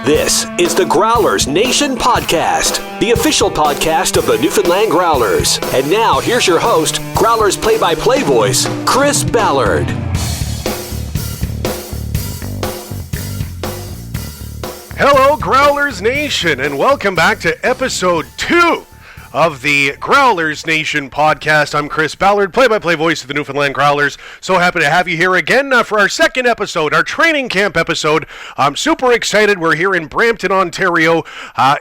This is the Growlers Nation Podcast, the official podcast of the Newfoundland Growlers. And now, here's your host, Growlers play-by-play voice, Chris Ballard. Hello, Growlers Nation, and welcome back to episode 2 of the Growlers Nation Podcast. I'm Chris Ballard, play-by-play voice of the Newfoundland Growlers. So happy to have you here again for our second episode, our training camp episode. I'm super excited. We're here in Brampton, Ontario,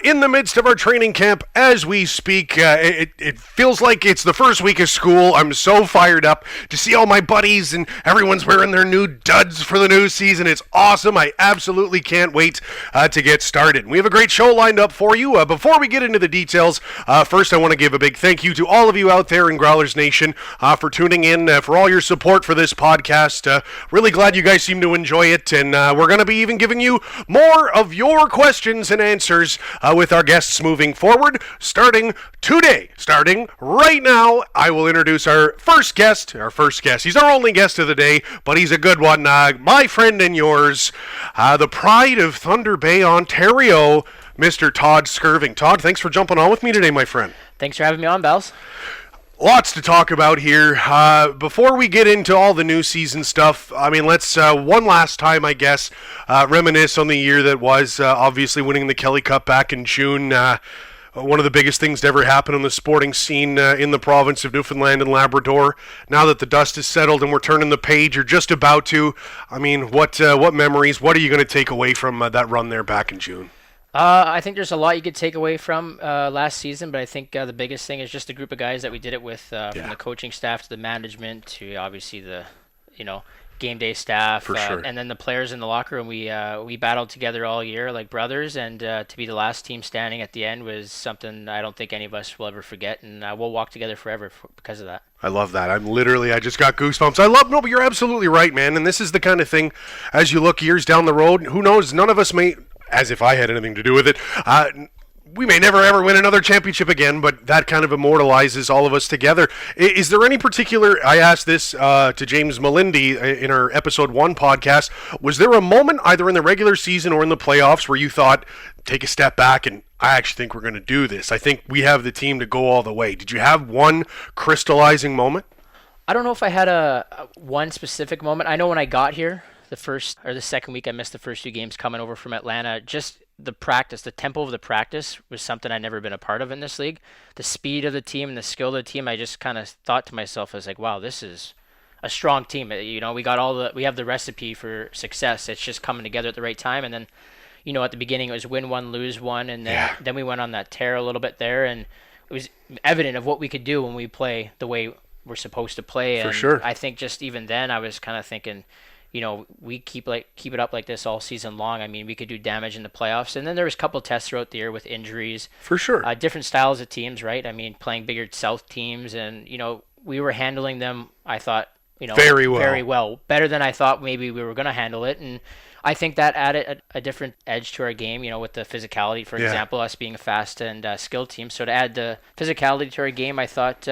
in the midst of our training camp as we speak. It feels like it's the first week of school. I'm so fired up to see all my buddies and everyone's wearing their new duds for the new season. It's awesome. I absolutely can't wait to get started. We have a great show lined up for you. Before we get into the details, first I want to give a big thank you to all of you out there in Growlers Nation for tuning in, for all your support for this podcast. Really glad you guys seem to enjoy it, and we're going to be even giving you more of your questions and answers with our guests moving forward, starting today. Starting right now, I will introduce our first guest. He's our only guest of the day, but he's a good one. My friend and yours, the pride of Thunder Bay, Ontario, Mr. Todd Skirving. Todd, thanks for jumping on with me today, my friend. Thanks for having me on, Bals. Lots to talk about here. Before we get into all the new season stuff, I mean, let's one last time, I guess, reminisce on the year that was, obviously winning the Kelly Cup back in June. One of the biggest things to ever happen on the sporting scene in the province of Newfoundland and Labrador. Now that the dust is settled and we're turning the page, or just about to, I mean, what memories, what are you going to take away from that run there back in June? I think there's a lot you could take away from last season, but I think the biggest thing is just the group of guys that we did it with, from the coaching staff to the management to obviously the, game day staff, For sure. And then the players in the locker room. We battled together all year like brothers, and to be the last team standing at the end was something I don't think any of us will ever forget, and we'll walk together forever because of that. I love that. I just got goosebumps. But you're absolutely right, man. And this is the kind of thing, as you look years down the road, who knows, none of us may, as if I had anything to do with it, we may never ever win another championship again, but that kind of immortalizes all of us together. Is there any particular, I asked this to James Melindy in our episode 1 podcast, was there a moment either in the regular season or in the playoffs where you thought, take a step back and I actually think we're going to do this. I think we have the team to go all the way. Did you have one crystallizing moment? I don't know if I had a one specific moment. I know when I got here, the second week I missed the first 2 games coming over from Atlanta, just the practice, the tempo of the practice was something I'd never been a part of in this league. The speed of the team and the skill of the team, I just kind of thought to myself, I was like, wow, this is a strong team. We have the recipe for success. It's just coming together at the right time. And then, at the beginning it was win one, lose one, and then we went on that tear a little bit there, and it was evident of what we could do when we play the way we're supposed to play. And for sure. I think just even then I was kind of thinking, we keep it up like this all season long. I mean, we could do damage in the playoffs. And then there was a couple of tests throughout the year with injuries. For sure. Different styles of teams, right? I mean, playing bigger South teams, and, we were handling them, I thought, very well. Better than I thought maybe we were going to handle it. And I think that added a different edge to our game, with the physicality, for example, us being a fast and skilled team. So to add the physicality to our game, I thought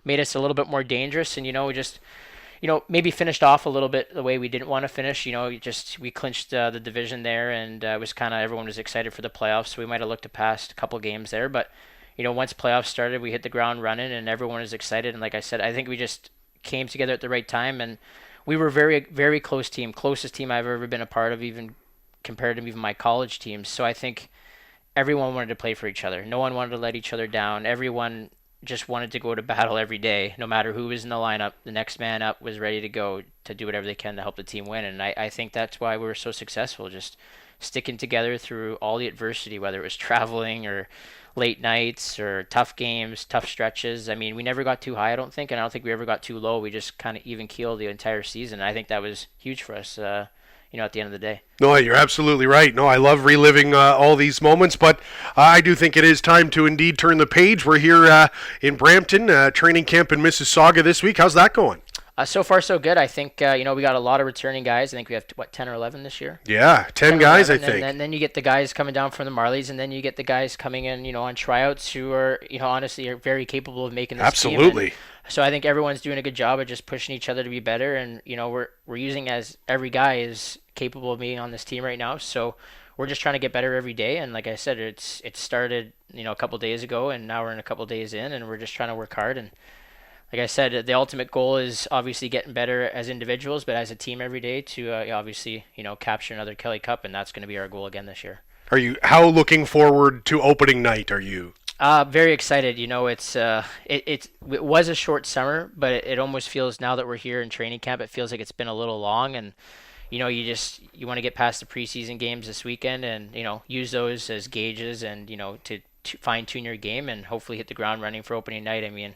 made us a little bit more dangerous. And, we just maybe finished off a little bit the way we didn't want to finish. We clinched the division there, and it was kind of, everyone was excited for the playoffs. So we might have looked to past a couple games there. But, once playoffs started, we hit the ground running, and everyone was excited. And like I said, I think we just came together at the right time, and we were a very, very close team, closest team I've ever been a part of, even compared to even my college teams. So I think everyone wanted to play for each other. No one wanted to let each other down. Everyone just wanted to go to battle every day, no matter who was in the lineup. The next man up was ready to go to do whatever they can to help the team win. And I think that's why we were so successful, just sticking together through all the adversity, whether it was traveling or late nights or tough games, tough stretches. I mean, we never got too high, I don't think, and I don't think we ever got too low. We just kind of even keeled the entire season. I think that was huge for us, at the end of the day. No, you're absolutely right. No, I love reliving all these moments, but I do think it is time to indeed turn the page. We're here in Brampton, training camp in Mississauga this week. How's that going? So far, so good. I think, we got a lot of returning guys. I think we have, 10 or 11 this year? Yeah, 10 guys, I think. And then you get the guys coming down from the Marlies, and then you get the guys coming in, on tryouts who are, honestly, are very capable of making this team. Absolutely. So I think everyone's doing a good job of just pushing each other to be better, and, we're using as every guy is capable of being on this team right now. So we're just trying to get better every day. And like I said, it started, a couple days ago, and now we're in a couple days in, and we're just trying to work hard. And like I said, the ultimate goal is obviously getting better as individuals, but as a team every day to obviously, capture another Kelly Cup, and that's going to be our goal again this year. How looking forward to opening night are you? Very excited. It was a short summer, but it almost feels, now that we're here in training camp, it feels like it's been a little long. And you want to get past the preseason games this weekend, and use those as gauges, and to fine tune your game, and hopefully hit the ground running for opening night. I mean,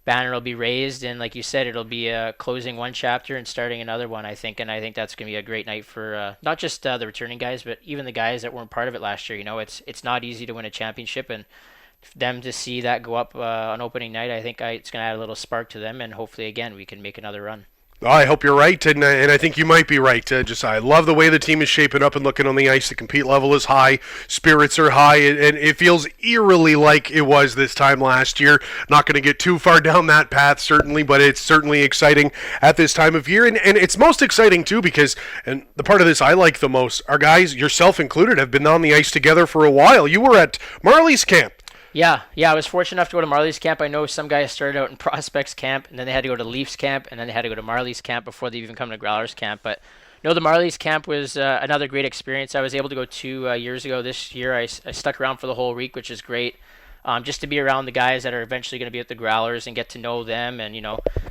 banner will be raised, and like you said, it'll be closing one chapter and starting another one, I think. And I think that's going to be a great night for not just the returning guys, but even the guys that weren't part of it last year. It's not easy to win a championship, and them to see that go up on opening night, I think it's going to add a little spark to them, and hopefully again we can make another run. Oh, I hope you're right, and I think you might be right. I love the way the team is shaping up and looking on the ice. The compete level is high, spirits are high, and it feels eerily like it was this time last year. Not going to get too far down that path, certainly, but it's certainly exciting at this time of year. And it's most exciting, too, because, and the part of this I like the most, our guys, yourself included, have been on the ice together for a while. You were at Marley's camp. Yeah, I was fortunate enough to go to Marley's camp. I know some guys started out in Prospects camp, and then they had to go to Leafs camp, and then they had to go to Marley's camp before they even come to Growlers camp. But no, the Marley's camp was another great experience. I was able to go 2 years ago. This year I stuck around for the whole week, which is great. Just to be around the guys that are eventually going to be at the Growlers and get to know them, and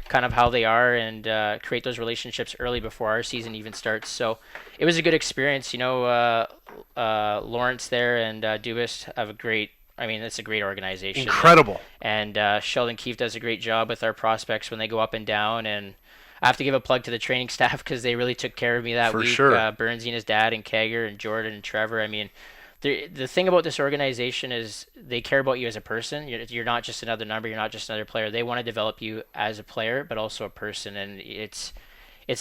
kind of how they are, and create those relationships early before our season even starts. So it was a good experience. Lawrence there and Dubas have it's a great organization. Incredible. And Sheldon Keefe does a great job with our prospects when they go up and down. And I have to give a plug to the training staff because they really took care of me that week. For sure. Burnsy and his dad, and Kager and Jordan and Trevor. I mean, the thing about this organization is they care about you as a person. You're not just another number. You're not just another player. They want to develop you as a player, but also a person. And it's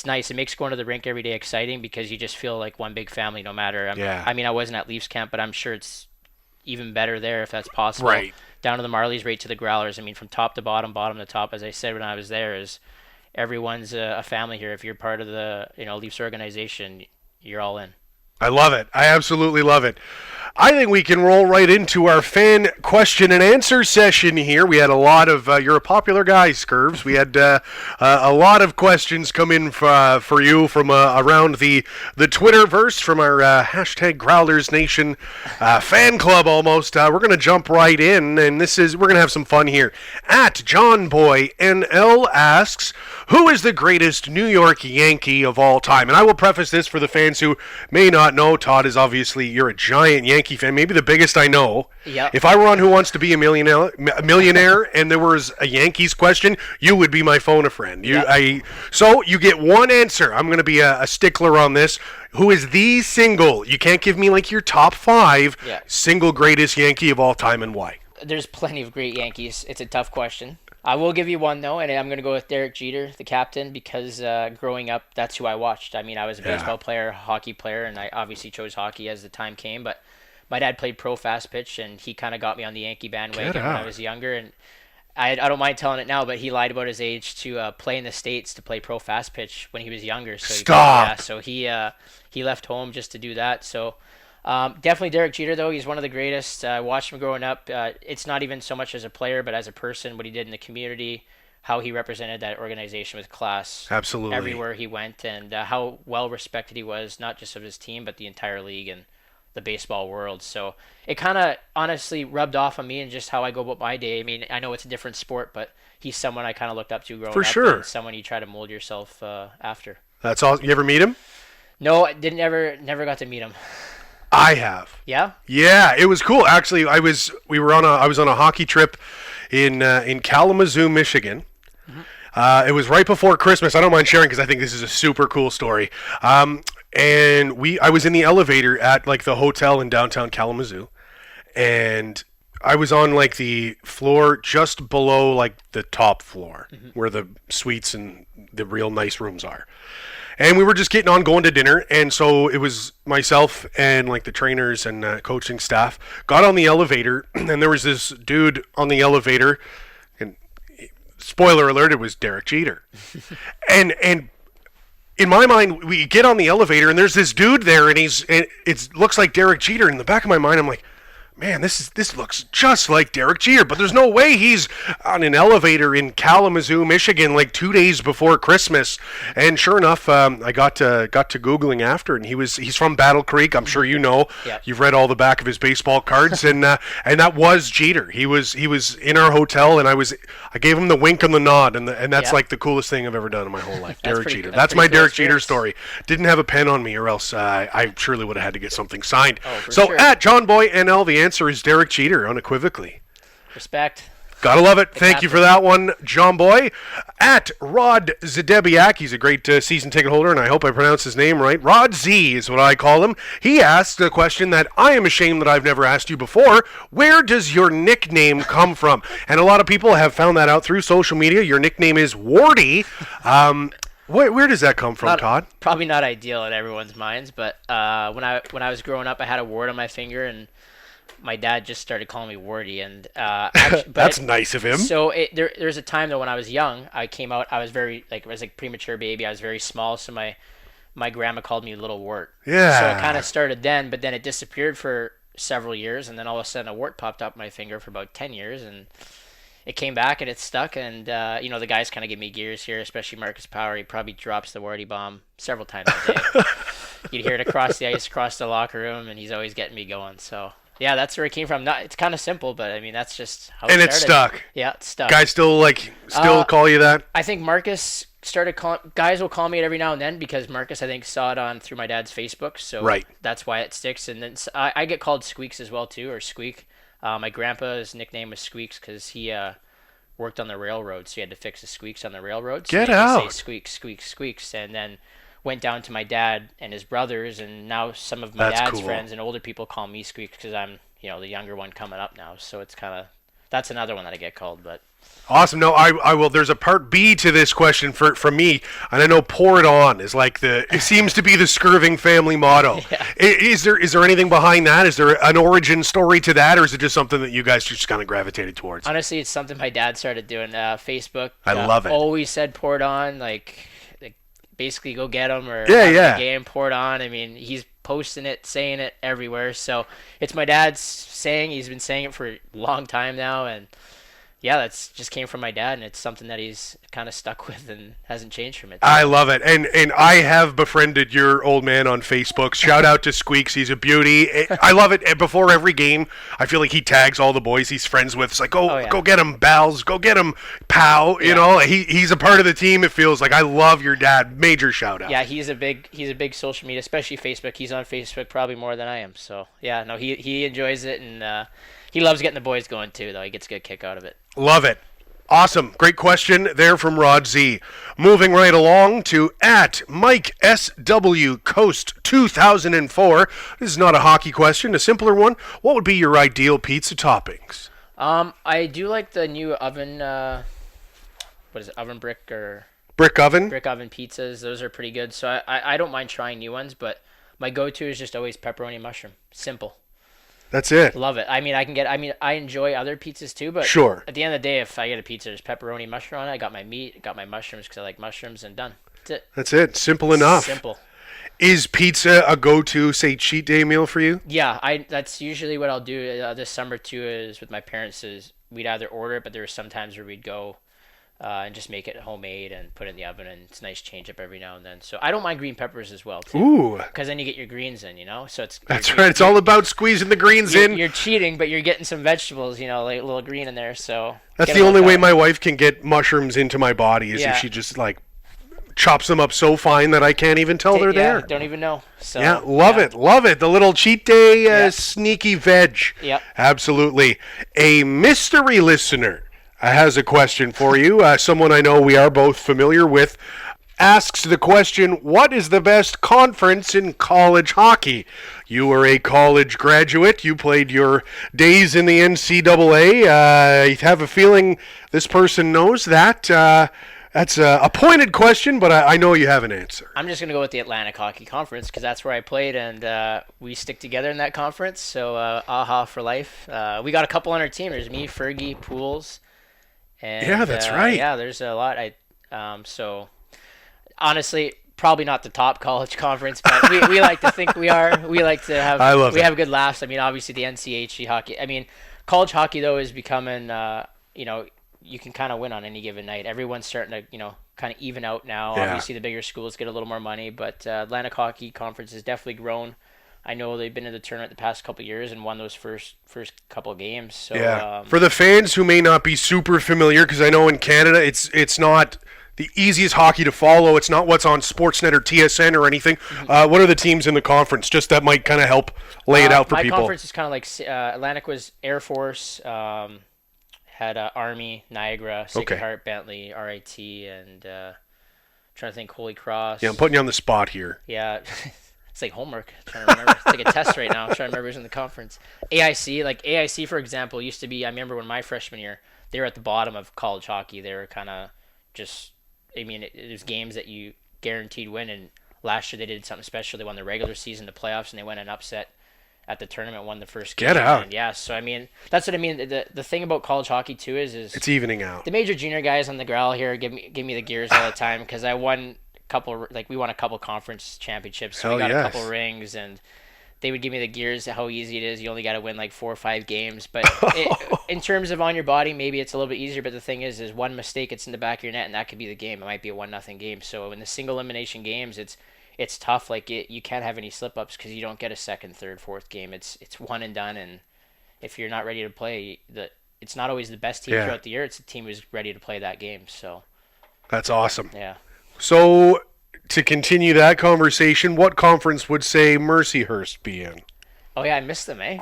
nice. It makes going to the rink every day exciting because you just feel like one big family no matter. I wasn't at Leafs camp, but I'm sure it's even better there if that's possible. Right. Down to the Marlies, right to the Growlers. I mean, from top to bottom to top, as I said when I was there, is everyone's a family here. If you're part of the Leafs organization, you're all in. I love it. I absolutely love it. I think we can roll right into our fan question and answer session here. We had a lot of, you're a popular guy, Skirvs. We had a lot of questions come in for you from around the Twitterverse, from our hashtag Growlers Nation fan club almost. We're going to jump right in, and we're going to have some fun here. At JohnBoyNL asks, who is the greatest New York Yankee of all time? And I will preface this for the fans who may not know. Todd is obviously, you're a giant Yankee fan, maybe the biggest I know. Yep. If I were on Who Wants to Be a Millionaire and there was a Yankees question, you would be my phone a friend. So you get one answer. I'm going to be a stickler on this. Who is the single? You can't give me like your top 5 single greatest Yankee of all time, and why? There's plenty of great Yankees. It's a tough question. I will give you one, though, and I'm going to go with Derek Jeter, the captain, because growing up, that's who I watched. I mean, I was a baseball player, hockey player, and I obviously chose hockey as the time came. But my dad played pro fast pitch, and he kind of got me on the Yankee bandwagon when I was younger. And I don't mind telling it now, but he lied about his age to play in the States to play pro fast pitch when he was younger. So Stop! So he left home just to do that. So definitely Derek Jeter, though. He's one of the greatest. I watched him growing up. It's not even so much as a player, but as a person, what he did in the community, how he represented that organization with class. Absolutely. Everywhere he went, and how well respected he was, not just of his team, but the entire league and the baseball world. So it kind of honestly rubbed off on me and just how I go about my day. I mean, I know it's a different sport, but he's someone I kind of looked up to growing up. For sure. And someone you try to mold yourself after. That's all. You ever meet him? No, I never got to meet him. I have. Yeah? Yeah, it was cool. Actually, I was on a hockey trip in Kalamazoo, Michigan. Mm-hmm. It was right before Christmas. I don't mind sharing because I think this is a super cool story. And I was in the elevator at like the hotel in downtown Kalamazoo, and I was on like the floor just below like the top floor where the suites and the real nice rooms are. And we were just getting on going to dinner, and so it was myself and like the trainers and coaching staff got on the elevator, and there was this dude on the elevator, and spoiler alert, it was Derek Jeter. and in my mind, we get on the elevator and there's this dude there, and it looks like Derek Jeter. In the back of my mind, I'm like, man, this looks just like Derek Jeter, but there's no way he's on an elevator in Kalamazoo, Michigan, like 2 days before Christmas. And sure enough, I got to Googling after, and he's from Battle Creek. I'm sure you know. Yep. You've read all the back of his baseball cards, and that was Jeter. He was in our hotel, and I gave him the wink and the nod, and that's like the coolest thing I've ever done in my whole life. Derek Jeter. That's my Derek Jeter story. Didn't have a pen on me, or else I surely would have had to get something signed. So sure. At John Boy NL, the answer is Derek Jeter, unequivocally. Respect. Gotta love it. Thank you for that one, John Boy. At Rod Zadebiak, he's a great season ticket holder, and I hope I pronounce his name right. Rod Z is what I call him. He asked a question that I am ashamed that I've never asked you before. Where does your nickname come from? And a lot of people have found that out through social media. Your nickname is Warty. Where does that come from, Todd? Probably not ideal in everyone's minds, but when I was growing up, I had a wart on my finger, and my dad just started calling me Warty, and that's nice of him. So there's a time though when I was young, I came out. I was premature baby. I was very small, so my grandma called me Little Wart. Yeah. So it kind of started then, but then it disappeared for several years, and then all of a sudden a wart popped up my finger for about 10 years, and it came back and it stuck. And the guys kind of give me gears here, especially Marcus Power. He probably drops the Warty bomb several times a day. You'd hear it across the ice, across the locker room, and he's always getting me going. So. Yeah, that's where it came from. It's kind of simple, but I mean that's just how it started. And it stuck. Yeah, it stuck. Guys still call you that? I think Marcus started calling. Guys will call me it every now and then because Marcus, I think, saw it through my dad's Facebook. So right. That's why it sticks. And then I get called Squeaks as well too, or Squeak. My grandpa's nickname was Squeaks because he worked on the railroad, so he had to fix the squeaks on the railroad. So Get he out. Say Squeaks, Squeaks, Squeaks, and then went down to my dad and his brothers, and now some of my dad's friends and older people call me Squeaks because I'm, the younger one coming up now. So it's that's another one that I get called. But awesome. No, I will. There's a part B to this question from me, and I know "pour it on" is it seems to be the Skirving family motto. Yeah. Is there anything behind that? Is there an origin story to that, or is it just something that you guys just kind of gravitated towards? Honestly, it's something my dad started doing. Facebook. I love it. Always said "pour it on," like basically go get them or yeah. Game pour it on. I mean, he's posting it, saying it everywhere. So it's my dad's saying. He's been saying it for a long time now, and yeah, that's just came from my dad, and it's something that he's kind of stuck with and hasn't changed from it. I love it, and I have befriended your old man on Facebook. Shout out to Squeaks, he's a beauty. I love it. And before every game, I feel like he tags all the boys he's friends with. It's like, go get him, Bals, go get him, Pow. You know, he's a part of the team. It feels like. I love your dad. Major shout out. Yeah, he's a big social media, especially Facebook. He's on Facebook probably more than I am. So yeah, no, he enjoys it, and he loves getting the boys going too. Though he gets a good kick out of it. Love it. Awesome. Great question there from Rod Z. Moving right along to at Mike SW Coast 2004. This is not a hockey question, a simpler one. What would be your ideal pizza toppings? I do like the new oven, what is it, oven brick or... Brick oven? Brick oven pizzas. Those are pretty good. So I don't mind trying new ones, but my go-to is just always pepperoni mushroom. Simple. That's it. Love it. I enjoy other pizzas too, but sure. At the end of the day, if I get a pizza, there's pepperoni mushroom on it. I got my meat, I got my mushrooms because I like mushrooms, and done. That's it. Simple enough. Simple. Is pizza a go-to, say, cheat day meal for you? Yeah, that's usually what I'll do this summer too. Is with my parents is we'd either order it, but there were some times where we'd go and just make it homemade and put it in the oven, and it's a nice change up every now and then. So I don't mind green peppers as well too. Ooh. Because then you get your greens in, So that's right. It's all about squeezing the greens in. You're cheating, but you're getting some vegetables, like a little green in there. So that's the only way my wife can get mushrooms into my body is if she just chops them up so fine that I can't even tell they're there. Don't even know. So love it. The little cheat day sneaky veg. Yep. Absolutely. A mystery listener has a question for you. Someone I know we are both familiar with asks the question, what is the best conference in college hockey? You were a college graduate. You played your days in the NCAA. I have a feeling this person knows that. That's a pointed question, but I know you have an answer. I'm just going to go with the Atlantic Hockey Conference because that's where I played, and we stick together in that conference. So, AHA for life. We got a couple on our team. There's me, Fergie, Pools. And, yeah, that's right. Yeah, there's a lot. So, honestly, probably not the top college conference, but we like to think we are. We like to have have good laughs. I mean, obviously the NCHC hockey. I mean, college hockey though is becoming you can kind of win on any given night. Everyone's starting to kind of even out now. Yeah. Obviously the bigger schools get a little more money, but Atlantic Hockey Conference has definitely grown. I know they've been in the tournament the past couple of years and won those first couple of games. So yeah. For the fans who may not be super familiar, because I know in Canada it's not the easiest hockey to follow. It's not what's on Sportsnet or TSN or anything. What are the teams in the conference? Just that might kind of help lay it out for people. My conference is kind of like Atlantic was Air Force, had Army, Niagara, Sacred Heart, Bentley, RIT, and trying to think Holy Cross. Yeah, I'm putting you on the spot here. Yeah. It's like homework. I'm trying to remember. It's like a test right now. I'm trying to remember who's in the conference. AIC, for example, used to be, I remember when my freshman year, they were at the bottom of college hockey. They were kind of just, it was games that you guaranteed win. And last year they did something special. They won the regular season, the playoffs, and they went and upset at the tournament, won the first game. Get out. And yeah, so that's what I mean. The thing about college hockey too is it's evening out. The major junior guys on the growl here give me the gears all the time because I won we won a couple conference championships, so we got a couple rings, and they would give me the gears how easy it is. You only got to win like 4 or 5 games, but in terms of on your body, maybe it's a little bit easier. But the thing is one mistake, it's in the back of your net, and that could be the game. It might be a 1-0 game. So in the single elimination games, it's tough. Like you can't have any slip ups because you don't get a second, third, fourth game. It's one and done, and if you're not ready to play, it's not always the best team throughout the year. It's the team who's ready to play that game. So that's awesome. Yeah. So, to continue that conversation, what conference would say Mercyhurst be in? Oh, yeah, I missed them, eh?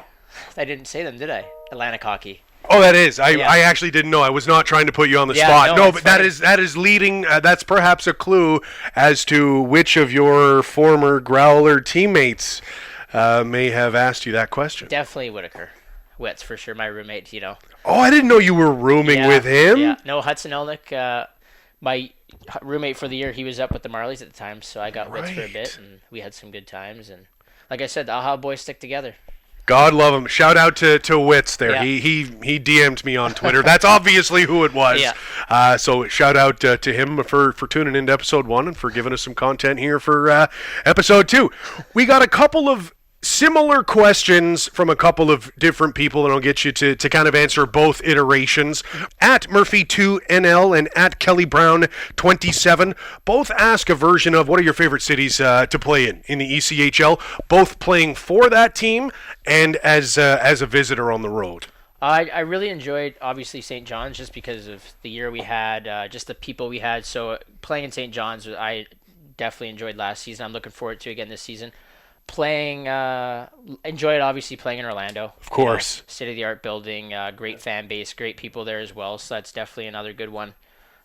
I didn't say them, did I? Atlantic Hockey. Oh, that is. I actually didn't know. I was not trying to put you on the spot. No, but fine. that is leading. That's perhaps a clue as to which of your former Growler teammates may have asked you that question. Definitely Whitaker. Witz, for sure, my roommate, Oh, I didn't know you were rooming with him. Yeah. No, Hudson Elnick, my roommate for the year, he was up with the Marlies at the time, so I got Witz for a bit, and we had some good times. And like I said, the Aha boys stick together. God love him. Shout out to Witz there. Yeah. He DM'd me on Twitter. That's obviously who it was. Yeah. So shout out to him for tuning into episode 1 and for giving us some content here for episode 2. We got a couple of similar questions from a couple of different people, and I'll get you to kind of answer both iterations. At Murphy2NL and at Kelly Brown 27, both ask a version of what are your favorite cities to play in the ECHL, both playing for that team and as a visitor on the road. I really enjoyed, obviously, St. John's just because of the year we had, just the people we had. So playing in St. John's, I definitely enjoyed last season. I'm looking forward to again this season. Enjoyed obviously playing in Orlando. Of course. State-of-the-art building, great fan base, great people there as well. So that's definitely another good one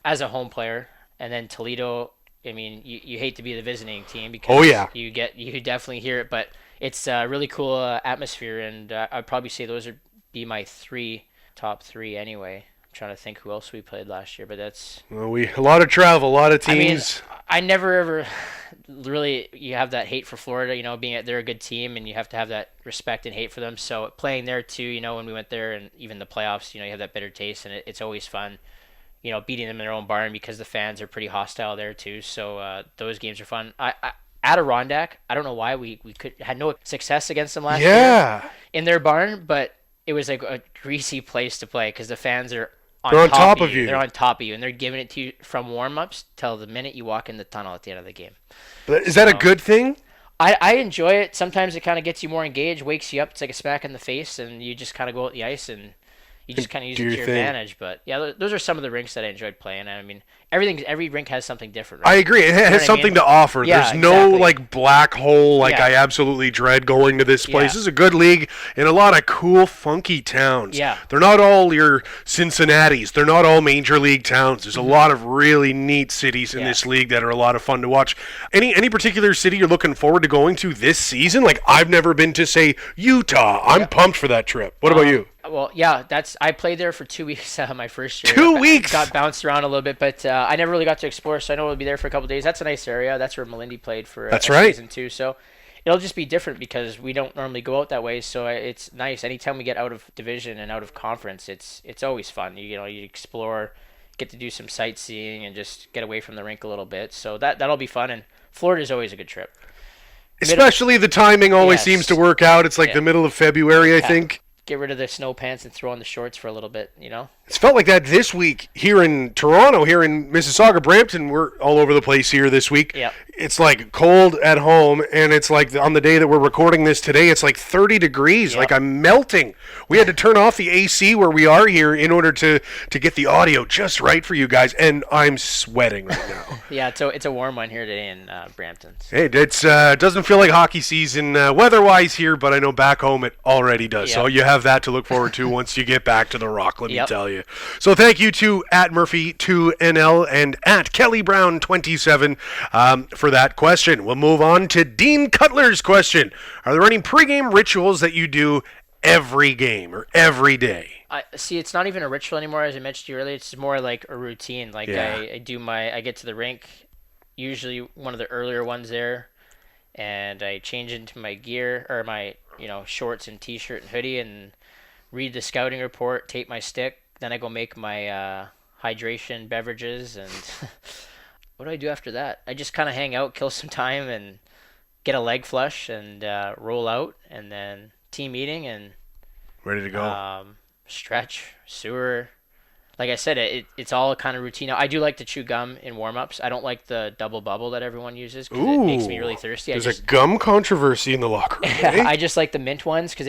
as a home player. And then Toledo, I mean, you hate to be the visiting team because you definitely hear it, but it's a really cool atmosphere, and I'd probably say those would be my top three anyway. I'm trying to think who else we played last year, but that's... Well, a lot of travel, a lot of teams. I never ever really, you have that hate for Florida, they're a good team, and you have to have that respect and hate for them. So playing there too, when we went there and even the playoffs, you have that bitter taste, and it's always fun, beating them in their own barn because the fans are pretty hostile there too. So those games are fun. Adirondack, I don't know why we had no success against them last year in their barn, but it was like a greasy place to play because the fans are on top of you. They're on top of you, and they're giving it to you from warm-ups till the minute you walk in the tunnel at the end of the game. But is that a good thing? I enjoy it. Sometimes it kind of gets you more engaged, wakes you up. It's like a smack in the face, and you just kind of go out the ice and you just kind of use it to your advantage. But yeah, those are some of the rinks that I enjoyed playing. I mean, every rink has something different. Right? I agree. It has something to offer. There's no like black hole I absolutely dread going to this place. This is a good league in a lot of cool, funky towns. Yeah. They're not all your Cincinnatis. They're not all major league towns. There's a lot of really neat cities in this league that are a lot of fun to watch. Any particular city you're looking forward to going to this season? Like, I've never been to, say, Utah. I'm pumped for that trip. What about you? Well, yeah, I played there for 2 weeks my first year. 2 weeks? Got bounced around a little bit, but I never really got to explore, so I know we'll be there for a couple of days. That's a nice area. That's where Melindy played for a season too. So it'll just be different because we don't normally go out that way, so it's nice. Anytime we get out of division and out of conference, it's always fun. You explore, get to do some sightseeing, and just get away from the rink a little bit. So that'll be fun. And Florida's always a good trip. Especially the timing always seems to work out. It's like the middle of February, I think. Get rid of the snow pants and throw on the shorts for a little bit, you know? It's felt like that this week here in Toronto, here in Mississauga, Brampton. We're all over the place here this week. Yep. It's like cold at home, and it's like on the day that we're recording this today, it's like 30 degrees. Yep. Like I'm melting. We had to turn off the AC where we are here in order to get the audio just right for you guys, and I'm sweating right now. Yeah, it's a warm one here today in Brampton. Hey, it's doesn't feel like hockey season weather-wise here, but I know back home it already does. Yep. So you have that to look forward to once you get back to the Rock, let me tell you. So thank you to @Murphy2NL and @KellyBrown27 for that question. We'll move on to Dean Cutler's question. Are there any pregame rituals that you do every game or every day? See, it's not even a ritual anymore, as I mentioned to you earlier. It's more like a routine. Like I get to the rink, usually one of the earlier ones there, and I change into my gear or my shorts and t-shirt and hoodie and read the scouting report, tape my stick. Then I go make my hydration beverages, and what do I do after that? I just kind of hang out, kill some time, and get a leg flush, and roll out, and then team meeting, and ready to go. Stretch, sewer. Like I said, it's all kind of routine. I do like to chew gum in warm-ups. I don't like the double bubble that everyone uses because it makes me really thirsty. There's a gum controversy in the locker room. I just like the mint ones because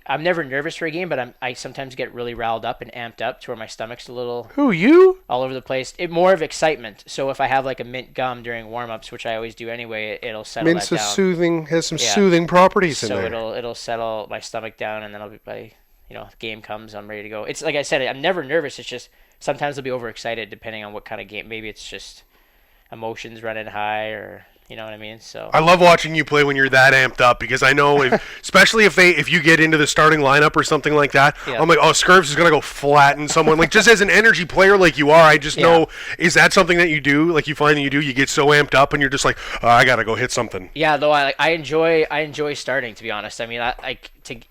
I'm never nervous for a game, but I sometimes get really riled up and amped up to where my stomach's a little all over the place. More of excitement. So if I have like a mint gum during warm-ups, which I always do anyway, it'll settle Mint's that down. has some soothing properties in there. So it'll settle my stomach down, and then I'll be by game comes, I'm ready to go. It's like I said, I'm never nervous. It's just sometimes I'll be overexcited depending on what kind of game. Maybe it's just emotions running high, or you know what I mean. So I love watching you play when you're that amped up, because I know especially if you get into the starting lineup or something like that, I'm like, oh, Skirvs is gonna go flatten someone. Like, just as an energy player like you are, I just know, is that something that you do? Like, you find that you get so amped up and you're just like, oh, I gotta go hit something. Yeah, though I enjoy starting, to be honest. I mean,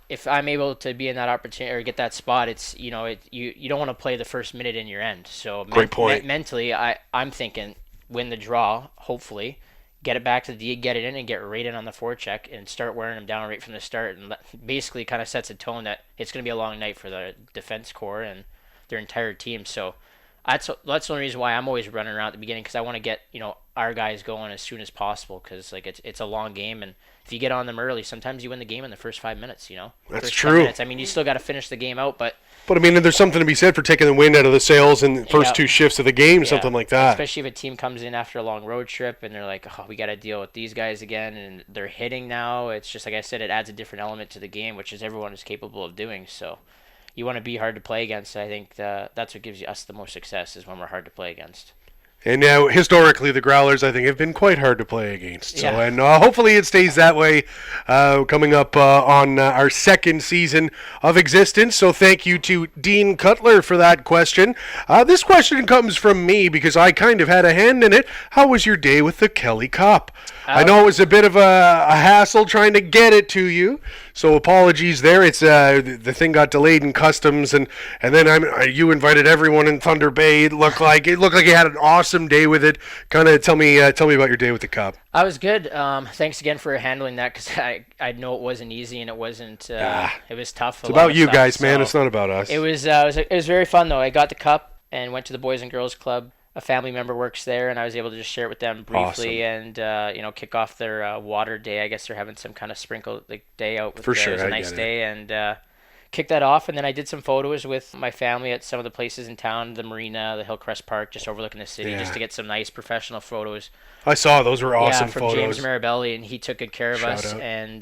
if I'm able to be in that opportunity or get that spot, it's you don't want to play the first minute in your end. So great point. Mentally, I'm thinking win the draw, hopefully. Get it back to the D, get it in, and get right in on the forecheck and start wearing them down right from the start. And basically kind of sets a tone that it's going to be a long night for the defense core and their entire team. So that's the only reason why I'm always running around at the beginning, because I want to get our guys going as soon as possible, because like it's a long game, and if you get on them early, sometimes you win the game in the first 5 minutes. That's first true. 10 minutes. I mean, you still got to finish the game out, but I mean, there's something to be said for taking the wind out of the sails in the first two shifts of the game, something like that. Especially if a team comes in after a long road trip and they're like, oh, we got to deal with these guys again, and they're hitting now. It's just, like I said, it adds a different element to the game, which is everyone is capable of doing. So you want to be hard to play against. I think that's what gives us the most success, is when we're hard to play against. And now, historically, the Growlers, I think, have been quite hard to play against. So, and hopefully it stays that way coming up on our second season of existence. So thank you to Dean Cutler for that question. This question comes from me because I kind of had a hand in it. How was your day with the Kelly Cup? I know it was a bit of a hassle trying to get it to you, so apologies there. It's the thing got delayed in customs, and then you invited everyone in Thunder Bay. It looked like you had an awesome day with it. Kind of tell me about your day with the Cup. I was good. Thanks again for handling that, because I know it wasn't easy, and it wasn't. It was tough. It's about you guys, man. It's not about us. It was very fun though. I got the Cup and went to the Boys and Girls Club. A family member works there, and I was able to just share it with them briefly, and kick off their water day. I guess they're having some kind of sprinkle day out. For sure, it was a nice day, and kicked that off. And then I did some photos with my family at some of the places in town, the marina, the Hillcrest Park, just overlooking the city, just to get some nice professional photos. I saw those were awesome from photos. James Marabelli, and he took good care of us. Out. And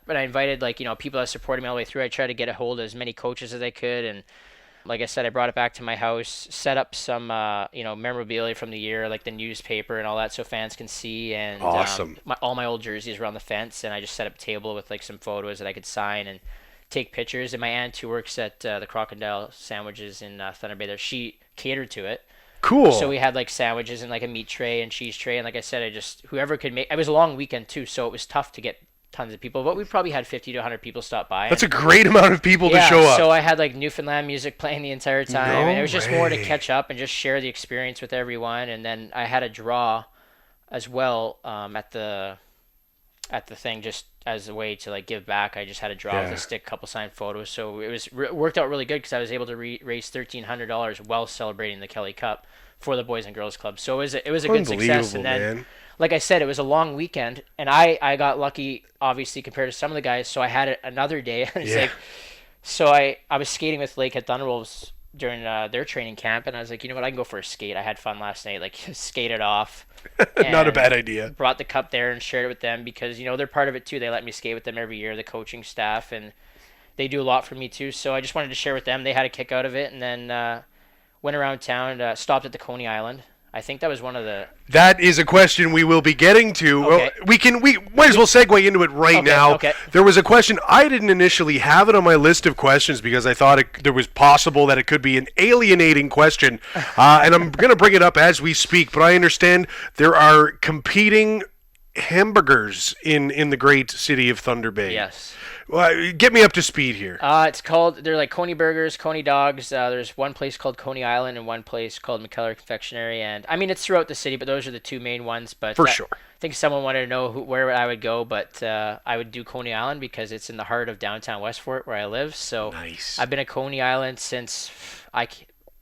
but I invited people that supported me all the way through. I tried to get a hold of as many coaches as I could, and like I said, I brought it back to my house, set up some, memorabilia from the year, like the newspaper and all that, so fans can see. And awesome. All my old jerseys were on the fence, and I just set up a table with some photos that I could sign and take pictures. And my aunt, who works at the Crocodile Sandwiches in Thunder Bay, there, she catered to it. Cool. So we had sandwiches and a meat tray and cheese tray, and like I said, whoever could make. It was a long weekend too, so it was tough to get tons of people, but we probably had 50 to 100 people stop by. That's a great amount of people to show up. So I had Newfoundland music playing the entire time, and it was just more to catch up and just share the experience with everyone. And then I had a draw as well at the thing, just as a way to like give back. I just had to draw with a stick, a couple signed photos, so it was worked out really good because I was able to raise $1,300 while celebrating the Kelly Cup for the Boys and Girls Club. So it was a good success. And then, man, like I said, it was a long weekend, and I got lucky, obviously, compared to some of the guys. So I had another day. So I was skating with Lakehead Thunderwolves during their training camp, and I was like, you know what, I can go for a skate. I had fun last night, like skated off. Not a bad idea. Brought the cup there and shared it with them because, you know, they're part of it too. They let me skate with them every year, the coaching staff, and they do a lot for me too. So I just wanted to share with them. They had a kick out of it, and then went around town, stopped at the Coney Island. I think that was one of the... That is a question we will be getting to. Okay. Well, we might as well segue into it right now. Okay. There was a question. I didn't initially have it on my list of questions because I thought there was possible that it could be an alienating question. And I'm going to bring it up as we speak. But I understand there are competing hamburgers in the great city of Thunder Bay. Yes. Well, get me up to speed here. They're like Coney Burgers, Coney Dogs. There's one place called Coney Island and one place called McKellar Confectionery. And I mean, it's throughout the city, but those are the two main ones. But for sure. I think someone wanted to know where I would go, but I would do Coney Island because it's in the heart of downtown Westfort where I live. So nice. I've been at Coney Island since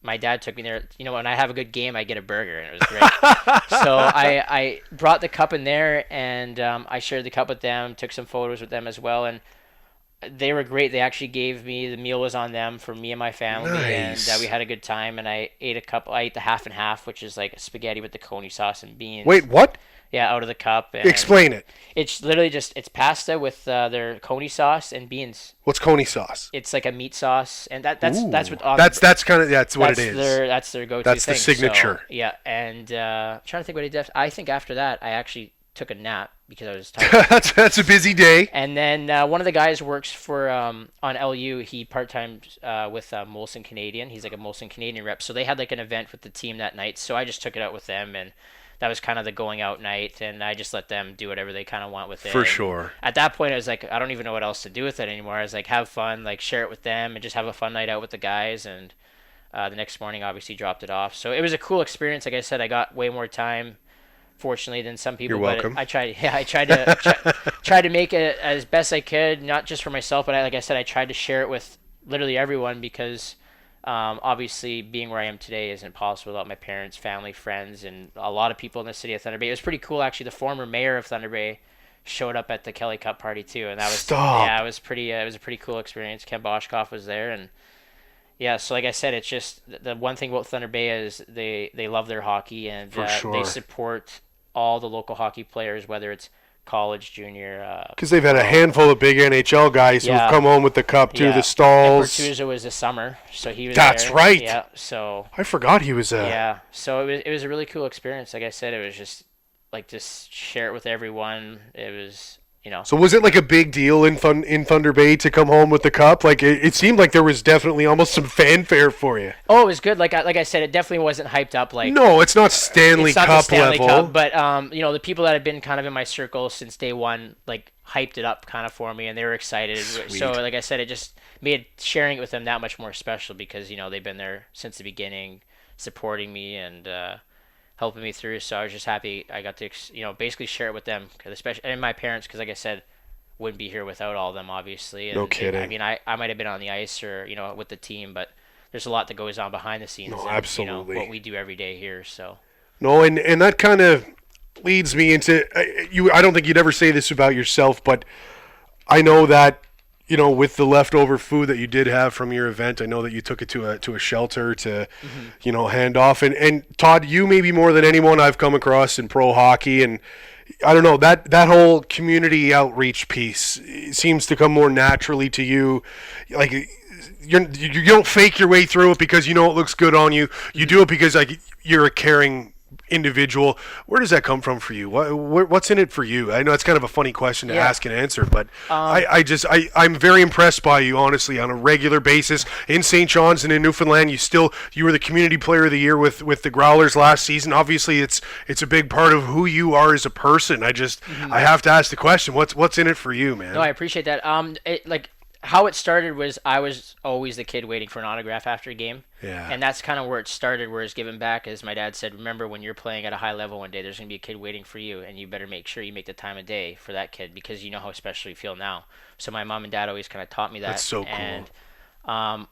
my dad took me there. You know, when I have a good game, I get a burger, and it was great. So I brought the cup in there, and I shared the cup with them, took some photos with them as well, and they were great. They actually gave me, the meal was on them for me and my family. Nice. And we had a good time, and I ate the half and half, which is like spaghetti with the coney sauce and beans. Wait, what? Yeah, out of the cup. And explain it. It's literally it's pasta with their coney sauce and beans. What's coney sauce? It's like a meat sauce, and that's what that's what it is. That's their go-to. That's thing. the signature. So, yeah, and I'm trying to think what he did. I think after that, I actually took a nap because I was tired. That's a busy day. And then one of the guys works for on LU. He part-time with Molson Canadian. He's like a Molson Canadian rep. So they had like an event with the team that night. So I just took it out with them, and that was kind of the going out night. And I just let them do whatever they kind of want with it. For sure. At that point, I was like, I don't even know what else to do with it anymore. I was like, have fun, like share it with them, and just have a fun night out with the guys. And the next morning, obviously, dropped it off. So it was a cool experience. Like I said, I got way more time, fortunately, than some people. You're welcome. But I tried to make it as best I could, not just for myself, but like I said, I tried to share it with literally everyone because obviously being where I am today isn't possible without my parents, family, friends, and a lot of people in the city of Thunder Bay. It was pretty cool, actually. The former mayor of Thunder Bay showed up at the Kelly Cup party too, and that was it was pretty. It was a pretty cool experience. Ken Boschkoff was there, and yeah. So like I said, it's just the one thing about Thunder Bay is they love their hockey, and they support all the local hockey players, whether it's college, junior. Because they've had a handful of big NHL guys who've come home with the cup too. The Stalls. Bertuzzo was this summer, so he was. That's there. right. Yeah. So I forgot he was. Yeah. So it was a really cool experience. Like I said, it was just like just share it with everyone. It was. So was it like a big deal in Thunder Bay to come home with the cup? Like it seemed like there was definitely almost some fanfare for you. Oh, it was good. Like I said, it definitely wasn't hyped up. Like no, it's not Stanley Cup level. Cup, but the people that have been kind of in my circle since day one, like hyped it up kind of for me, and they were excited. Sweet. So like I said, it just made sharing it with them that much more special because they've been there since the beginning, supporting me and helping me through. So I was just happy I got to basically share it with them, especially and my parents, because like I said, wouldn't be here without all of them, obviously. And, no kidding. I mean, I might have been on the ice or with the team, but there's a lot that goes on behind the scenes. No, and, absolutely. What we do every day here. So no, and that kind of leads me into I don't think you'd ever say this about yourself, but I know that with the leftover food that you did have from your event, I know that you took it to a shelter to, hand off. And Todd, you maybe more than anyone I've come across in pro hockey, and I don't know, that whole community outreach piece seems to come more naturally to you. Like you don't fake your way through it because it looks good on you. You do it because like you're a caring individual. Where does that come from for you? What's in it for you? I know it's kind of a funny question to ask and answer, but I'm very impressed by you, honestly, on a regular basis in St. John's and in Newfoundland. You were the community player of the year with the Growlers last season. Obviously, it's a big part of who you are as a person. I have to ask the question: what's in it for you, man? No, I appreciate that. how it started was I was always the kid waiting for an autograph after a game. Yeah. And that's kind of where it started, where it's given back, as my dad said, remember when you're playing at a high level one day, there's going to be a kid waiting for you, and you better make sure you make the time of day for that kid because you know how special you feel now. So my mom and dad always kind of taught me that. That's so cool. And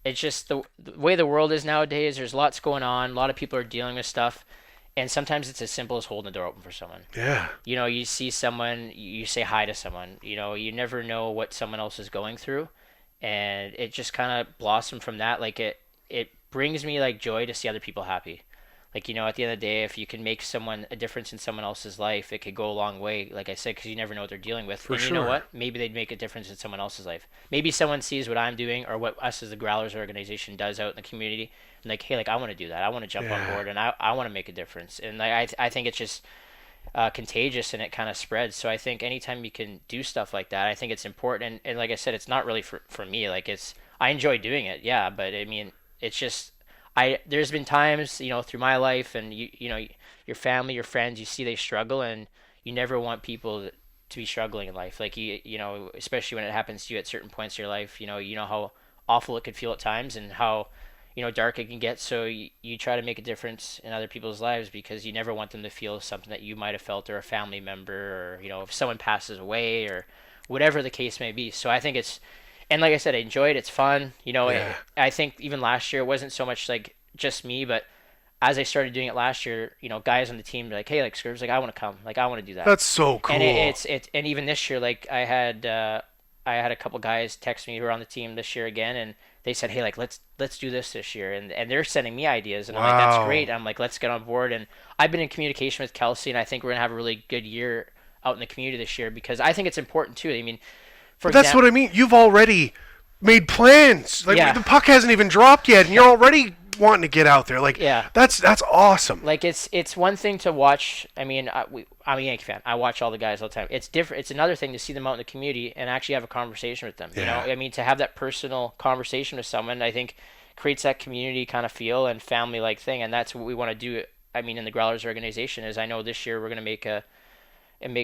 it's just the way the world is nowadays. There's lots going on. A lot of people are dealing with stuff. And sometimes it's as simple as holding the door open for someone. Yeah. You know, you see someone, you say hi to someone. You know, you never know what someone else is going through. And it just kind of blossomed from that. Like, it brings me, like, joy to see other people happy. Like, you know, at the end of the day, if you can make a difference in someone else's life, it could go a long way, like I said, because you never know what they're dealing with. And you know what? Maybe they'd make a difference in someone else's life. Maybe someone sees what I'm doing or what us as the Growlers organization does out in the community, and like, hey, like, I want to do that. I want to jump on board, and I want to make a difference. And like, I think it's just contagious, and it kind of spreads. So I think anytime you can do stuff like that, I think it's important. And like I said, it's not really for me. Like, I enjoy doing it, yeah, but I mean, it's just... there's been times, you know, through my life, and you know, your family, your friends, you see they struggle, and you never want people to be struggling in life. Like, you know, especially when it happens to you at certain points in your life, you know how awful it could feel at times and how, you know, dark it can get. So you try to make a difference in other people's lives because you never want them to feel something that you might have felt, or a family member, or, you know, if someone passes away or whatever the case may be. So I think and like I said, I enjoy it. It's fun. You know, I think even last year, it wasn't so much like just me, but as I started doing it last year, you know, guys on the team were like, hey, like, Skirv's, like, I want to come. Like, I want to do that. That's so cool. And and even this year, like, I had a couple guys text me who are on the team this year again, and they said, hey, like, let's do this year. And they're sending me ideas, and I'm like, that's great. I'm like, let's get on board. And I've been in communication with Kelsey, and I think we're going to have a really good year out in the community this year because I think it's important too. I mean, that's what I mean. You've already made plans. Like, the puck hasn't even dropped yet, and you're already wanting to get out there. Like, that's awesome. Like, it's one thing to watch. I mean, I'm a Yankee fan. I watch all the guys all the time. It's different. It's another thing to see them out in the community and actually have a conversation with them. You know, I mean, to have that personal conversation with someone, I think creates that community kind of feel and family-like thing, and that's what we want to do. I mean, in the Growlers organization, is I know this year we're going to make a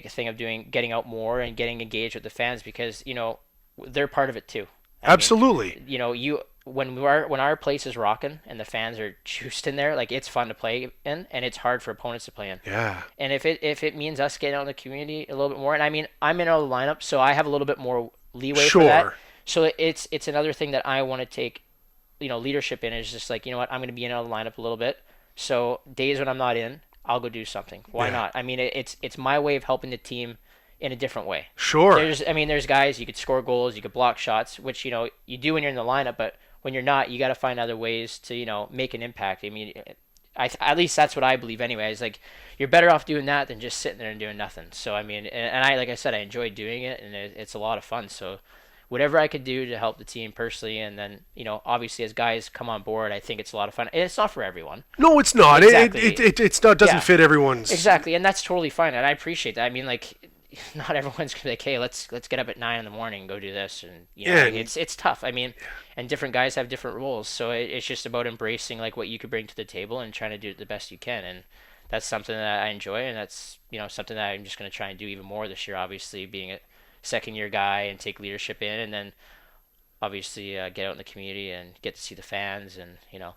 thing of getting out more and getting engaged with the fans because, you know, they're part of it too. Absolutely. I mean, you know, when our place is rocking and the fans are juiced in there, like, it's fun to play in, and it's hard for opponents to play in. Yeah. And if it means us getting out in the community a little bit more, and I mean, I'm in all the lineup, so I have a little bit more leeway for that. So it's another thing that I want to take, you know, leadership in, is just like, you know what, I'm going to be in all the lineup a little bit. So days when I'm not in, I'll go do something. Why not? I mean, it's my way of helping the team in a different way. Sure. There's guys, you could score goals, you could block shots, which, you know, you do when you're in the lineup, but when you're not, you got to find other ways to, you know, make an impact. I mean, at least that's what I believe anyway. It's like, you're better off doing that than just sitting there and doing nothing. So, I mean, and I, like I said, I enjoy doing it, and it's a lot of fun. So whatever I could do to help the team personally, and then, you know, obviously as guys come on board, I think it's a lot of fun. And it's not for everyone. No, it's not. Exactly. It's not, doesn't fit everyone's. Exactly, and that's totally fine, and I appreciate that. I mean, like, not everyone's gonna be like, hey, let's get up at 9 a.m. and go do this, and you know, it's tough. I mean, and different guys have different roles, so it's just about embracing, like, what you could bring to the table and trying to do it the best you can, and that's something that I enjoy, and that's, you know, something that I'm just gonna try and do even more this year. Obviously, being a second-year guy and take leadership in, and then obviously get out in the community and get to see the fans, and, you know,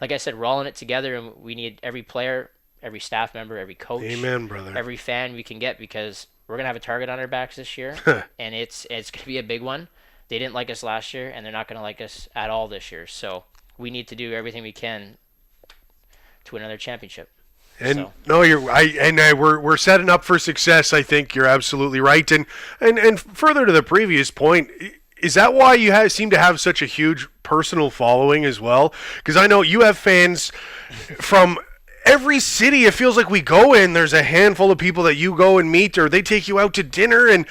like I said, we're all in it together, and we need every player, every staff member, every coach, amen, brother, every fan we can get, because we're gonna have a target on our backs this year, and it's gonna be a big one. They didn't like us last year, and they're not gonna like us at all this year. So we need to do everything we can to win another championship. And we're setting up for success. I think you're absolutely right. And further to the previous point, is that why you seem to have such a huge personal following as well? Because I know you have fans from every city. It feels like we go in, there's a handful of people that you go and meet, or they take you out to dinner, and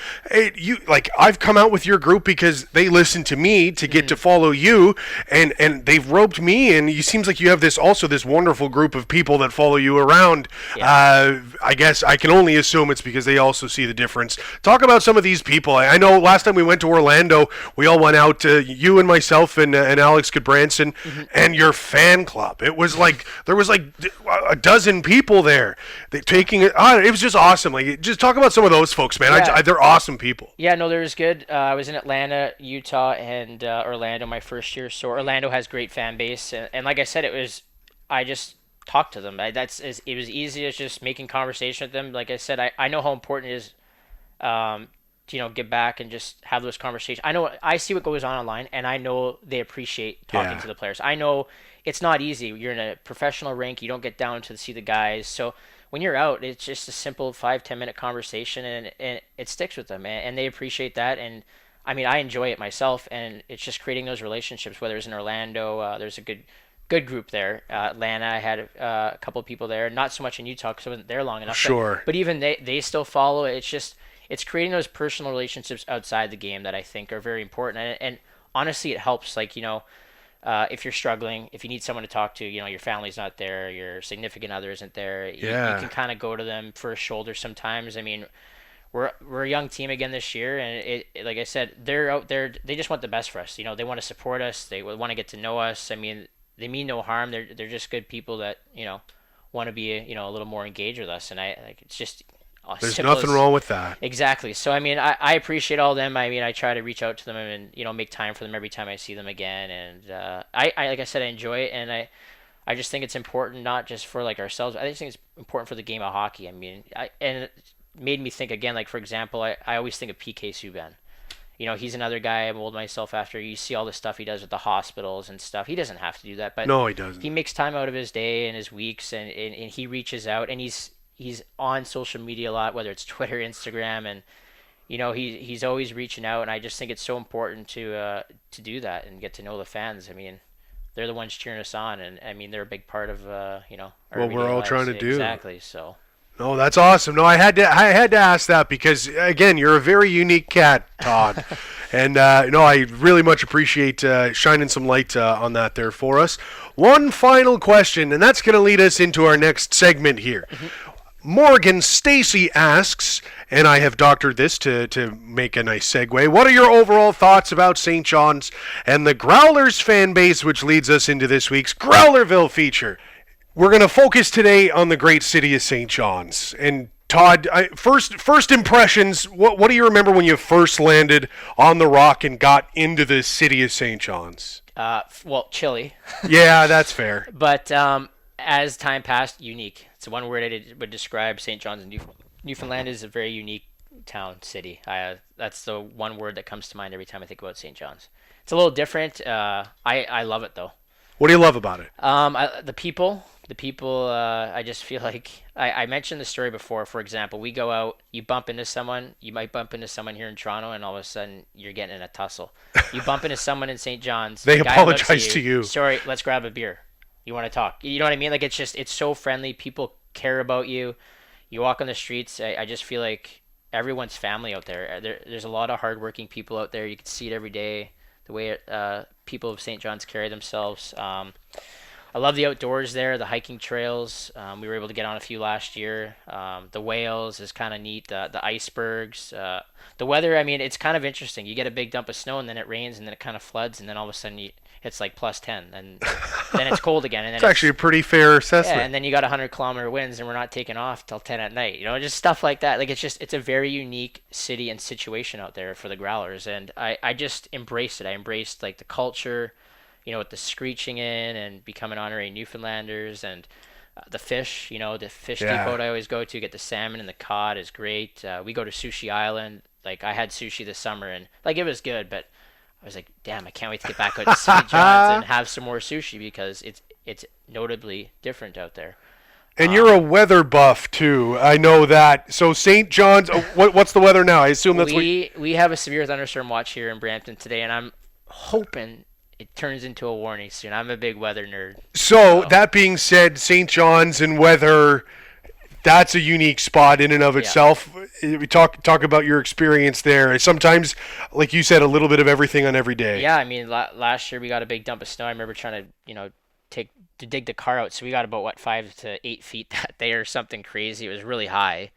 I've come out with your group because they listen to me to get to follow you, and they've roped me, and it seems like you have this wonderful group of people that follow you around. I guess I can only assume it's because they also see the difference. Talk about some of these people. I know last time we went to Orlando, we all went out, you and myself and Alex Goodbranson, and your fan club. It was like, there was like a dozen people there. They taking it. It was just awesome. Like, just talk about some of those folks, man. Yeah. They're awesome people. Yeah, no, there was good. I was in Atlanta, Utah, and Orlando my first year. So Orlando has great fan base, and like I said, I just talked to them. It was easy as just making conversation with them. Like I said, I know how important it is, to get back and just have those conversations. I see what goes on online, and I know they appreciate talking to the players. I know it's not easy. You're in a professional rink. You don't get down to see the guys. So when you're out, it's just a simple 5-10 minute conversation, and it sticks with them, and they appreciate that. And I mean, I enjoy it myself, and it's just creating those relationships. Whether it's in Orlando, there's a good group there. Atlanta, I had a couple of people there. Not so much in Utah because I wasn't there long enough. Sure. But even they still follow. It's creating those personal relationships outside the game that I think are very important. And honestly, it helps. Like, if you're struggling, if you need someone to talk to, your family's not there, your significant other isn't there, you can kind of go to them for a shoulder sometimes. I mean, we're a young team again this year, and like I said, they're out there. They just want the best for us. They want to support us. They want to get to know us. I mean, they mean no harm. They're just good people that want to be a little more engaged with us, and it's just. There's nothing wrong with that. Exactly. So I mean, I appreciate all of them. I mean, I try to reach out to them and make time for them every time I see them again. And I like I said, I enjoy it, and I just think it's important not just for like ourselves. I just think it's important for the game of hockey. I mean, and it made me think again. Like for example, I always think of PK Subban. He's another guy I mold myself after. You see all the stuff he does with the hospitals and stuff. He doesn't have to do that, but no, he doesn't. He makes time out of his day and his weeks, and he reaches out, and he's on social media a lot, whether it's Twitter, Instagram, and he's always reaching out, and I just think it's so important to do that and get to know the fans. I mean, they're the ones cheering us on, and I mean they're a big part of our what we're all lives. trying to do. Exactly. So. No, that's awesome. No, I had to ask that because again, you're a very unique cat, Todd, and I really much appreciate shining some light on that there for us. One final question, and that's going to lead us into our next segment here. Mm-hmm. Morgan Stacy asks, and I have doctored this to make a nice segue, what are your overall thoughts about St. John's and the Growlers fan base, which leads us into this week's Growlerville feature? We're going to focus today on the great city of St. John's. And Todd, first impressions, what do you remember when you first landed on the Rock and got into the city of St. John's? Well, chilly. Yeah, that's fair. But as time passed, unique. It's one word I would describe St. John's and Newfoundland is a very unique town, city. That's the one word that comes to mind every time I think about St. John's. It's a little different. I love it, though. What do you love about it? The people. I just feel like I mentioned the story before. For example, we go out, you bump into someone, you might bump into someone here in Toronto, and all of a sudden you're getting in a tussle. You bump into someone in St. John's. They apologize to you. Sorry, let's grab a beer. You want to talk? You know what I mean? Like it's so friendly. People care about you. You walk on the streets. I just feel like everyone's family out there. There's a lot of hardworking people out there. You can see it every day. The way people of St. John's carry themselves. I love the outdoors there, the hiking trails. We were able to get on a few last year. The whales is kind of neat. The icebergs. The weather, I mean, it's kind of interesting. You get a big dump of snow, and then it rains, and then it kind of floods, and then all of a sudden it's like plus 10, and then it's cold again. And then it's actually a pretty fair assessment. Yeah, and then you got 100-kilometer winds, and we're not taking off till 10 at night. Just stuff like that. Like it's a very unique city and situation out there for the Growlers, and I just embraced it. I embraced like the culture, with the screeching in and becoming honorary Newfoundlanders, and the fish. The fish depot I always go to get the salmon and the cod is great. We go to Sushi Island. Like I had sushi this summer, and like it was good, but I was like, damn, I can't wait to get back out to St. John's and have some more sushi because it's notably different out there. And you're a weather buff too. I know that. So St. John's, what's the weather now? I assume that's we have a severe thunderstorm watch here in Brampton today, and I'm hoping it turns into a warning soon. I'm a big weather nerd. So that being said, St. John's and weather, that's a unique spot in and of itself. We talk about your experience there. Sometimes, like you said, a little bit of everything on every day. Yeah, I mean, last year we got a big dump of snow. I remember trying to, dig the car out. So we got about 5 to 8 feet that day or something crazy. It was really high,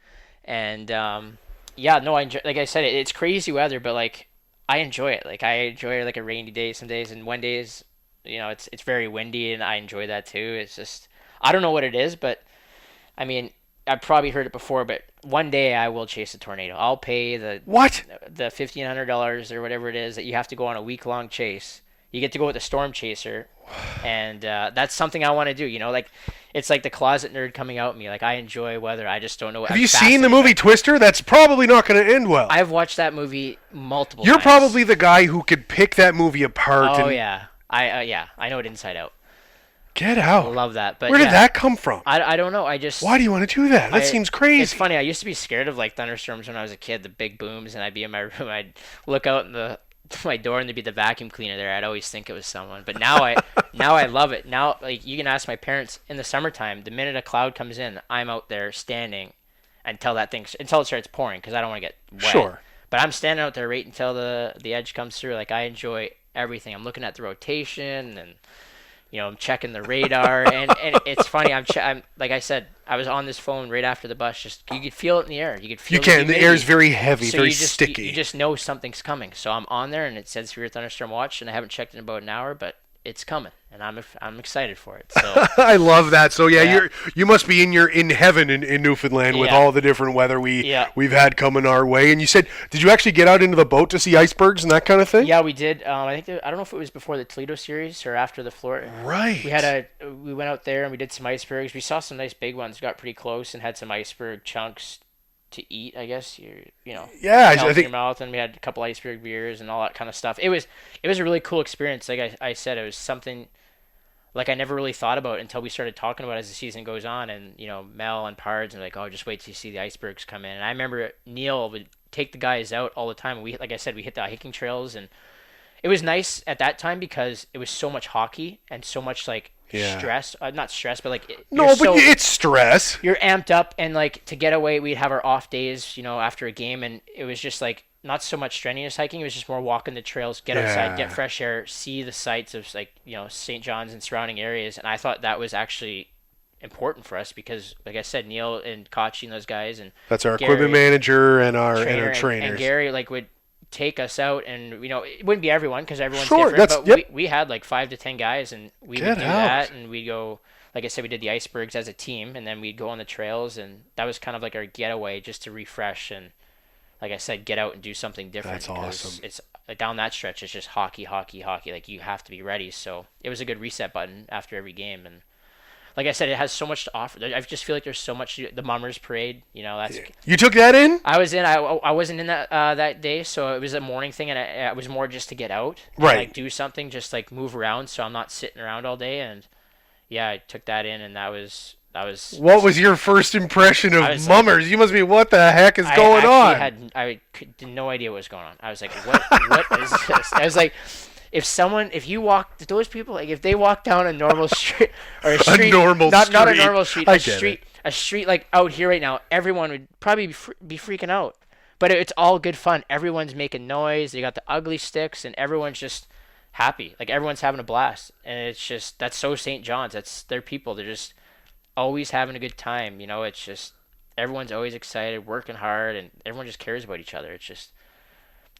and I enjoy, like I said, it's crazy weather, but like I enjoy it. Like I enjoy like a rainy day some days, and one day is, it's very windy, and I enjoy that too. It's just I don't know what it is, but I mean, I've probably heard it before, but one day I will chase a tornado. I'll pay the $1,500 or whatever it is that you have to go on a week-long chase. You get to go with a storm chaser, and that's something I want to do. You know, like it's like the closet nerd coming out in me. Like I enjoy weather. I just don't know. Have you seen the movie Twister? That's probably not going to end well. I've watched that movie multiple times. You're probably the guy who could pick that movie apart. Oh yeah, I know it inside out. Get out. I love that. But where did that come from? I don't know. Why do you want to do that? That seems crazy. It's funny. I used to be scared of like thunderstorms when I was a kid, the big booms, and I'd be in my room. I'd look out my door and there'd be the vacuum cleaner there. I'd always think it was someone. But now I love it. Now, like you can ask my parents in the summertime, the minute a cloud comes in, I'm out there standing until it starts pouring because I don't want to get wet. Sure. But I'm standing out there right until the edge comes through. Like I enjoy everything. I'm looking at the rotation and I'm checking the radar, and it's funny. I'm like I said, I was on this phone right after the bus. Just you could feel it in the air. You could feel. The air is very heavy, so very sticky. You just know something's coming. So I'm on there, and it says severe thunderstorm watch, and I haven't checked in about an hour, but it's coming, and I'm excited for it. So I love that. So you must be in heaven in Newfoundland with all the different weather we've had coming our way. And you said, did you actually get out into the boat to see icebergs and that kind of thing? Yeah, we did. I think I don't know if it was before the Toledo series or after the Florida. Right. We went out there and we did some icebergs. We saw some nice big ones. Got pretty close and had some iceberg chunks to eat, I guess. I think your mouth, and we had a couple iceberg beers and all that kind of stuff. It was a really cool experience. Like I said, it was something like I never really thought about until we started talking about it as the season goes on. And Mel and Pards and like, oh, just wait till you see the icebergs come in. And I remember Neil would take the guys out all the time. We, like I said, we hit the hiking trails, and it was nice at that time because it was so much hockey and so much like stress, not stress, but like it's stress. You're amped up, and like to get away, we'd have our off days, after a game, and it was just like not so much strenuous hiking. It was just more walking the trails, get outside, get fresh air, see the sights of like St. John's and surrounding areas. And I thought that was actually important for us because, like I said, Neil and Kochi and those guys, and that's our Gary, equipment manager and our trainers. And Gary would take us out, and it wouldn't be everyone because everyone's different, but we had like 5 to 10 guys, and we would do that, and we'd go, like I said, we did the icebergs as a team, and then we'd go on the trails, and that was kind of like our getaway just to refresh and, like I said, get out and do something different. That's awesome. It's down that stretch, it's just hockey, like you have to be ready. So it was a good reset button after every game, and like I said, it has so much to offer. I just feel like there's so much. The Mummers Parade, that's. You took that in? I was in. I wasn't in that day, so it was a morning thing, and it was more just to get out, and, right? Like do something, just like move around, so I'm not sitting around all day. And I took that in, and that was. What was your first impression of Mummers? Like, you must be, what the heck is going on? I had no idea what was going on. I was like, what is this? I was like. If you walk, those people, like if they walk down a normal street or a street, not a normal street, a street like out here right now, everyone would probably be freaking out. But it's all good fun. Everyone's making noise. They got the ugly sticks, and everyone's just happy. Like everyone's having a blast, and it's just that's so St. John's. That's their people. They're just always having a good time. It's just everyone's always excited, working hard, and everyone just cares about each other. It's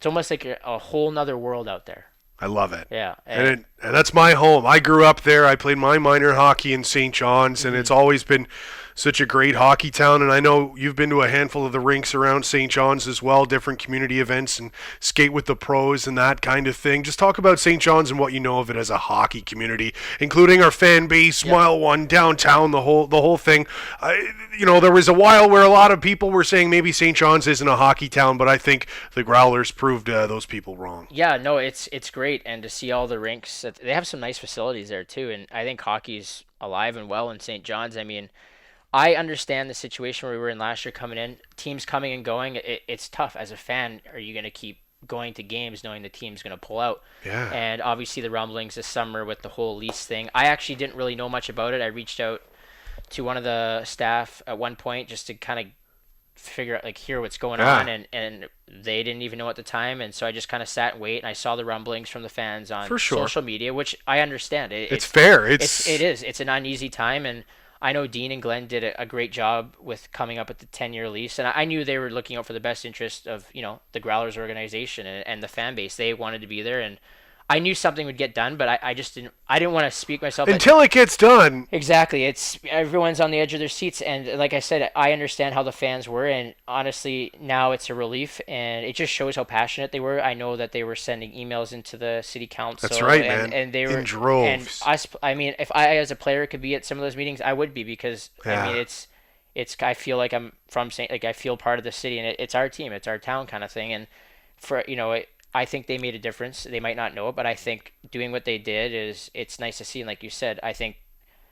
almost like a whole nother world out there. I love it. Yeah. And that's my home. I grew up there. I played my minor hockey in St. John's, and it's always been such a great hockey town. And I know you've been to a handful of the rinks around St. John's as well, different community events and skate with the pros and that kind of thing. Just talk about St. John's and what you know of it as a hockey community, including our fan base, Mile 1, downtown, the whole thing. There was a while where a lot of people were saying maybe St. John's isn't a hockey town, but I think the Growlers proved those people wrong. Yeah, no, it's great. And to see all the rinks, they have some nice facilities there too. And I think hockey's alive and well in St. John's. I mean, I understand the situation where we were in last year coming in, teams coming and going. It's tough. As a fan, are you going to keep going to games knowing the team's going to pull out? Yeah. And obviously the rumblings this summer with the whole lease thing. I actually didn't really know much about it. I reached out to one of the staff at one point just to kind of figure out, like, hear what's going on, and they didn't even know at the time, and so I just kind of sat and wait, and I saw the rumblings from the fans on social media, which I understand. It's fair. It is. It's an uneasy time, and I know Dean and Glenn did a great job with coming up with the 10-year lease, and I knew they were looking out for the best interest of the Growlers organization and the fan base. They wanted to be there, and I knew something would get done, but I just didn't want to speak myself until it gets done. Exactly. It's everyone's on the edge of their seats, and like I said, I understand how the fans were, and honestly, now it's a relief, and it just shows how passionate they were. I know that they were sending emails into the city council. That's right, man. And they were in droves. And us, I mean, if I as a player could be at some of those meetings, I would be, because I mean, it's I feel like I'm from St. Like I feel part of the city, and it's our team, it's our town kind of thing, and for I think they made a difference. They might not know it, but I think doing what they did it's nice to see. And like you said, I think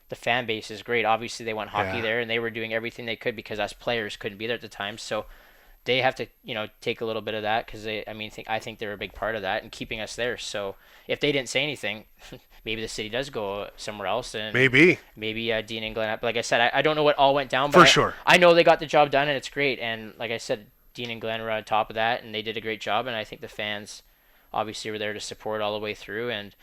the fan base is great. Obviously, they want hockey there, and they were doing everything they could because us players couldn't be there at the time. So they have to, take a little bit of that because I think they're a big part of that and keeping us there. So if they didn't say anything, maybe the city does go somewhere else, and maybe Dean and Glenn. But like I said, I don't know what all went down, but for sure, I know they got the job done, and it's great. And like I said, Dean and Glenn were on top of that, and they did a great job, and I think the fans obviously were there to support all the way through. And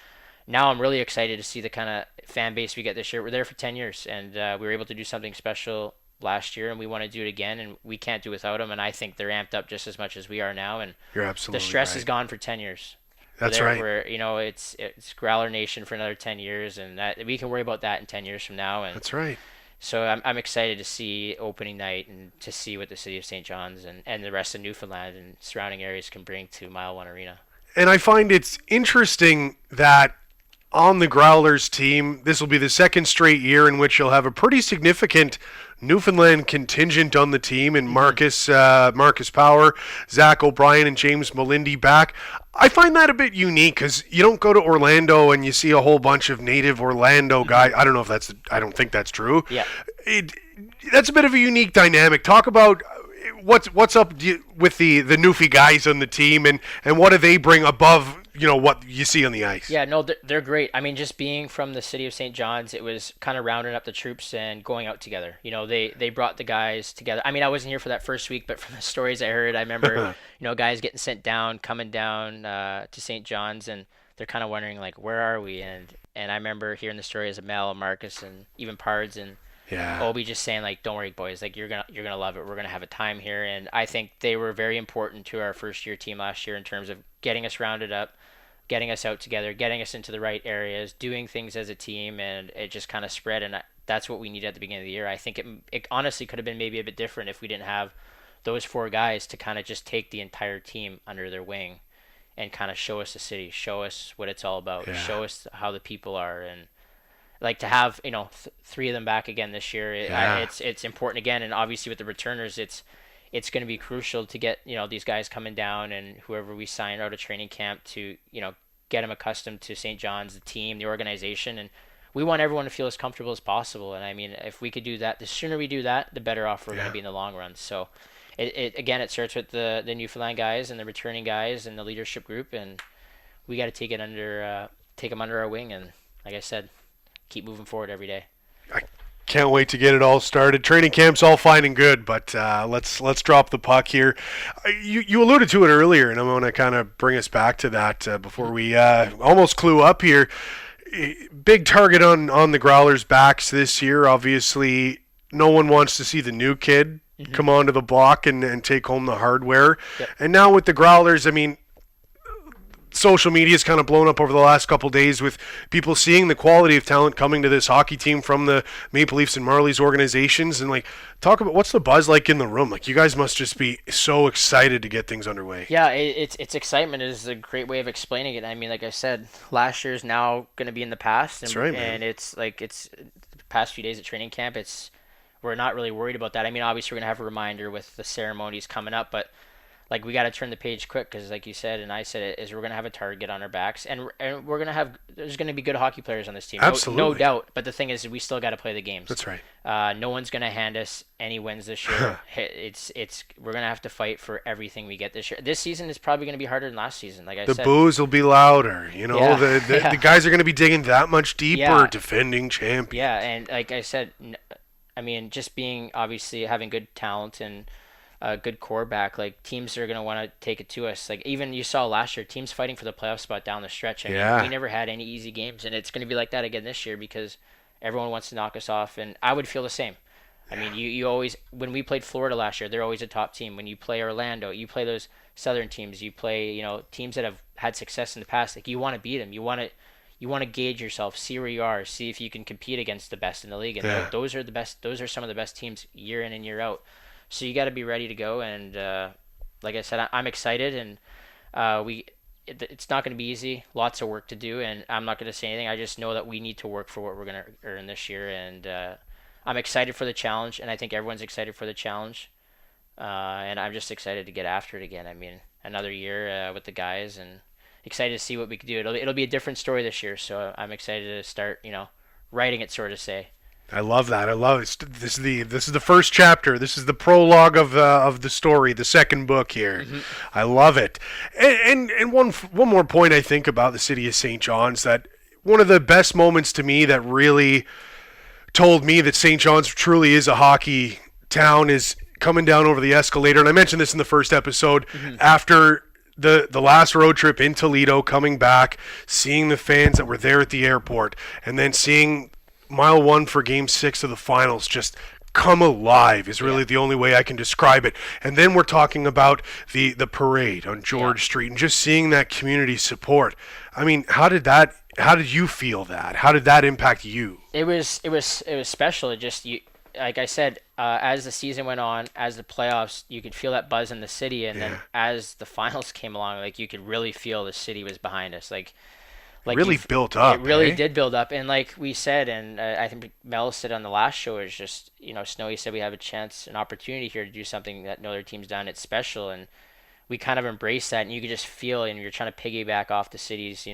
now I'm really excited to see the kind of fan base we get this year. We're there for 10 years, and we were able to do something special last year, and we want to do it again, and we can't do without them, and I think they're amped up just as much as we are now, and you're absolutely the stress right. is gone for 10 years. That's right. It's Growler Nation for another 10 years, and that we can worry about that in 10 years from now. And that's right. So I'm excited to see opening night and to see what the city of St. John's and the rest of Newfoundland and surrounding areas can bring to Mile One Arena. And I find it's interesting that on the Growlers team, this will be the second straight year in which you'll have a pretty significant Newfoundland contingent on the team, and Marcus Power, Zach O'Brien, and James Melindy back. I find that a bit unique because you don't go to Orlando and you see a whole bunch of native Orlando guys. I don't think that's true. Yeah. That's a bit of a unique dynamic. Talk about what's up with the Newfie guys on the team, and what do they bring above what you see on the ice? Yeah, no, they're great. I mean, just being from the city of St. John's, it was kind of rounding up the troops and going out together. They brought the guys together. I mean, I wasn't here for that first week, but from the stories I heard, I remember guys getting sent down, coming down to St. John's, and they're kind of wondering like, where are we? And I remember hearing the stories of Mel, Marcus, and even Pards and Obi just saying like, don't worry boys, like you're gonna love it, we're gonna have a time here. And I think they were very important to our first year team last year in terms of getting us rounded up, getting us out together, getting us into the right areas, doing things as a team, and it just kind of spread. And that's what we needed at the beginning of the year. I think it honestly could have been maybe a bit different if we didn't have those four guys to kind of just take the entire team under their wing and kind of show us the city, show us what it's all about, show us how the people are. And like to have three of them back again this year, it's important again. And obviously with the returners, it's going to be crucial to get these guys coming down and whoever we sign out of training camp to get them accustomed to St. John's, the team, the organization, and we want everyone to feel as comfortable as possible. And I mean, if we could do that, the sooner we do that, the better off we're going to be in the long run. So it starts with the Newfoundland guys and the returning guys and the leadership group, and we got to take them under our wing, and like I said, keep moving forward every day. I can't wait to get it all started. Training camp's all fine and good, but let's drop the puck here. You alluded to it earlier, and I'm going to kind of bring us back to that before we almost clue up here. Big target on the Growlers' backs this year. Obviously, no one wants to see the new kid come onto the block and take home the hardware. Yep. And now with the Growlers, I mean, social media has kind of blown up over the last couple of days with people seeing the quality of talent coming to this hockey team from the Maple Leafs and Marlies organizations. And like, talk about what's the buzz like in the room? Like, you guys must just be so excited to get things underway. Yeah, it's excitement is a great way of explaining it. I mean, like I said, last year's now going to be in the past, and, that's right, man. And it's the past few days at training camp. We're not really worried about that. I mean, obviously we're going to have a reminder with the ceremonies coming up, but like we got to turn the page quick because, like you said, and I said it, is we're gonna have a target on our backs, and we're gonna have there's gonna be good hockey players on this team, absolutely, no doubt. But the thing is, we still got to play the games. That's right. No one's gonna hand us any wins this year. We're gonna have to fight for everything we get this year. This season is probably gonna be harder than last season. Like I said, the boos will be louder. The guys are gonna be digging that much deeper, defending champions. Yeah, and like I said, I mean, just being obviously having good talent and a good core back, like teams are going to want to take it to us. Like even you saw last year, teams fighting for the playoff spot down the stretch. I mean, we never had any easy games, and it's going to be like that again this year because everyone wants to knock us off, and I would feel the same. I mean, you always, when we played Florida last year, they're always a top team. When you play Orlando, you play those southern teams, you play, teams that have had success in the past. Like, you want to beat them. You want to gauge yourself, see where you are, see if you can compete against the best in the league. And those are the best. Those are some of the best teams year in and year out. So you got to be ready to go. And like I said, I'm excited, and it's not going to be easy. Lots of work to do, and I'm not going to say anything. I just know that we need to work for what we're going to earn this year, and I'm excited for the challenge, and I think everyone's excited for the challenge. And I'm just excited to get after it again. I mean, another year with the guys, and excited to see what we can do. It'll be a different story this year, so I'm excited to start, writing it, sort of say. I love that. I love it. This is the first chapter. This is the prologue of the story, the second book here. Mm-hmm. I love it. And one more point I think about the city of St. John's, that one of the best moments to me that really told me that St. John's truly is a hockey town is coming down over the escalator. And I mentioned this in the first episode, after the last road trip in Toledo, coming back, seeing the fans that were there at the airport, and then seeing Mile 1 for Game 6 of the finals just come alive is really the only way I can describe it. And then we're talking about the parade on George Street and just seeing that community support. I mean, how did you feel that? How did that impact you? It was special. It just, like I said, as the season went on, as the playoffs, you could feel that buzz in the city, and then as the finals came along, like, you could really feel the city was behind us. Like really built up. It really did build up, and like we said, and I think Mel said on the last show, is just, Snowy said we have an opportunity here to do something that no other team's done. It's special, and we kind of embraced that, and you could just feel, and you're trying to piggyback off the city's,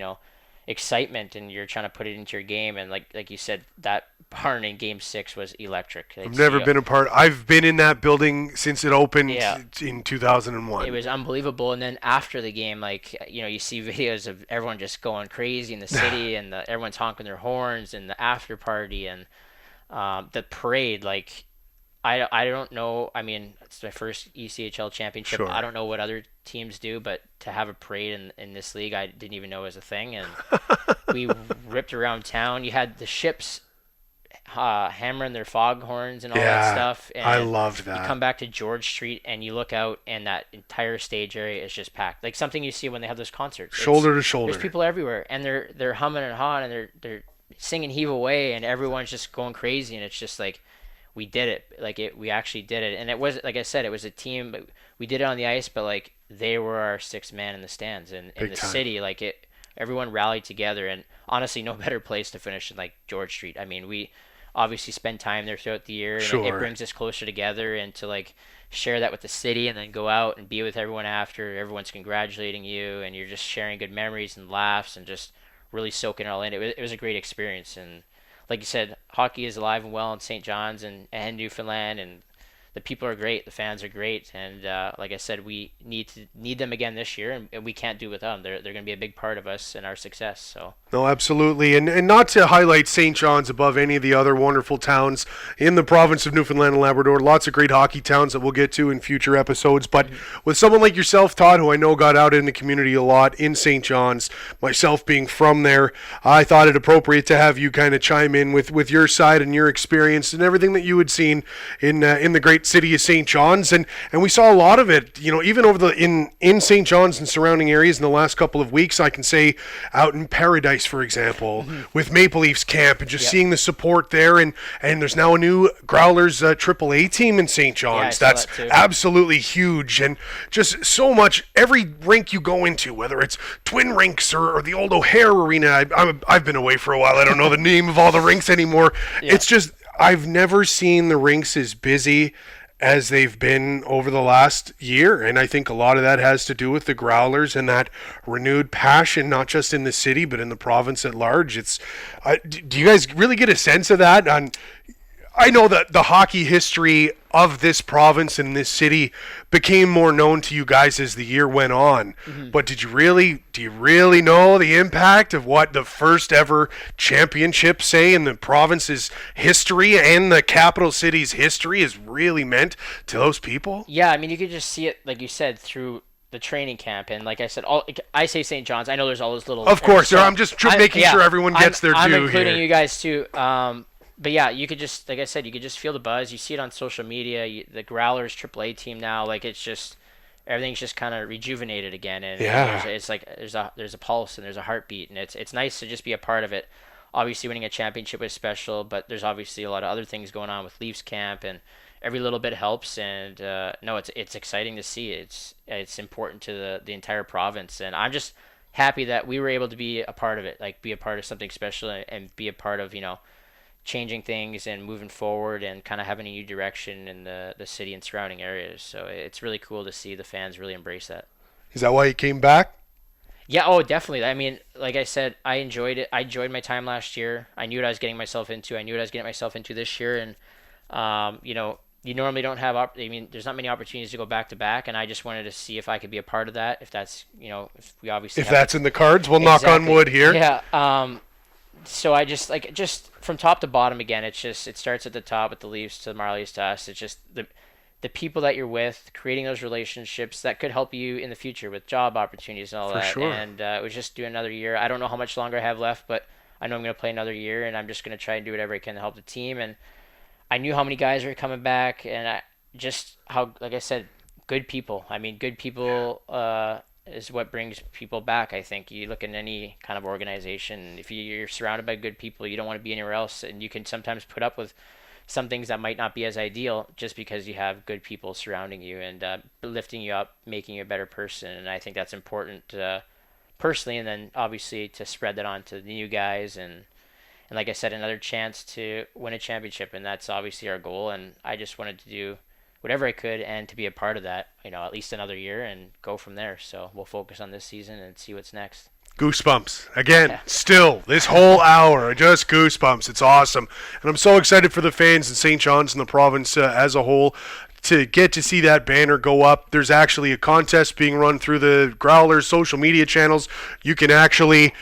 excitement, and you're trying to put it into your game. And like you said, that barn in Game 6 was electric. I've never been a part. I've been in that building since it opened in 2001. It was unbelievable. And then after the game, you see videos of everyone just going crazy in the city, and everyone's honking their horns, and the after party, and the parade. I don't know. I mean, it's my first ECHL championship. Sure. I don't know what other teams do, but to have a parade in this league, I didn't even know was a thing. And we ripped around town. You had the ships hammering their foghorns and all that stuff. And I loved that. You come back to George Street and you look out, and that entire stage area is just packed. Like something you see when they have those concerts. Shoulder to shoulder. There's people everywhere, and they're humming and hawing, and they're singing "Heave Away," and everyone's just going crazy, and it's just like, we did it. We actually did it. And it was, like I said, it was a team. But we did it on the ice, but they were our sixth man in the stands, and in the city. Everyone rallied together, and honestly, no better place to finish than George Street. I mean, we obviously spend time there throughout the year, and it brings us closer together, and to share that with the city, and then go out and be with everyone after. Everyone's congratulating you, and you're just sharing good memories and laughs, and just really soaking it all in. It was a great experience. And like you said, hockey is alive and well in St. John's and Newfoundland, and the people are great, the fans are great, and like I said, we need them again this year, and we can't do without them. They're going to be a big part of us and our success. So. No, absolutely, and not to highlight St. John's above any of the other wonderful towns in the province of Newfoundland and Labrador. Lots of great hockey towns that we'll get to in future episodes, but with someone like yourself, Todd, who I know got out in the community a lot in St. John's, myself being from there, I thought it appropriate to have you kind of chime in with your side and your experience and everything that you had seen in the great city of St. John's, and we saw a lot of it, even over in St. John's and surrounding areas in the last couple of weeks. I can say out in Paradise, for example, with Maple Leafs camp, and just seeing the support there, and there's now a new Growlers AAA team in St. John's. That's absolutely huge, and just so much. Every rink you go into, whether it's Twin Rinks or the old O'Hare Arena, I've been away for a while. I don't know the name of all the rinks anymore. It's just, I've never seen the rinks as busy as they've been over the last year, and I think a lot of that has to do with the Growlers and that renewed passion, not just in the city but in the province at large. Do you guys really get a sense of that? I know that the hockey history of this province and this city became more known to you guys as the year went on. But do you really know the impact of what the first ever championship, say, in the province's history and the capital city's history has really meant to those people? Yeah, I mean, you could just see it, like you said, through the training camp. And like I said, I say St. John's. I know there's all those little... Of course, I'm just making sure everyone gets their due here. I'm including you guys too. But yeah, you could just, like I said, you could just feel the buzz. You see it on social media. The Growlers AAA team now, like it's just everything's just kind of rejuvenated again, and it's like there's a pulse and there's a heartbeat, and it's nice to just be a part of it. Obviously, winning a championship is special, but there's obviously a lot of other things going on with Leafs camp, and every little bit helps. And no, it's exciting to see. It's important to the entire province, and I'm just happy that we were able to be a part of it, like be a part of something special and be a part of changing things and moving forward and kind of having a new direction in the city and surrounding areas. So it's really cool to see the fans really embrace that. Is that why you came back? Yeah, oh, definitely. I mean, like I said, I enjoyed it. I enjoyed my time last year. I knew what I was getting myself into. I knew what I was getting myself into this year. And, you normally don't have, there's not many opportunities to go back to back. And I just wanted to see if I could be a part of that. If that's, if we obviously If that's in the cards, we'll knock on wood here. Yeah. So I just from top to bottom again, it starts at the top with the Leafs to the Marlies to us. It's just the people that you're with, creating those relationships that could help you in the future with job opportunities and all that. Sure. And it was just do another year. I don't know how much longer I have left, but I know I'm going to play another year, and I'm just going to try and do whatever I can to help the team. And I knew how many guys were coming back, and like I said, good people. I mean, good people is what brings people back. I think you look at any kind of organization, if you're surrounded by good people, you don't want to be anywhere else, and you can sometimes put up with some things that might not be as ideal just because you have good people surrounding you and lifting you up, making you a better person. And I think that's important personally, and then obviously to spread that on to the new guys and like I said, another chance to win a championship, and that's obviously our goal. And I just wanted to do whatever I could and to be a part of that, at least another year and go from there. So we'll focus on this season and see what's next. Goosebumps. Again, Still, this whole hour, just goosebumps. It's awesome. And I'm so excited for the fans in St. John's and the province as a whole to get to see that banner go up. There's actually a contest being run through the Growlers social media channels. You can actually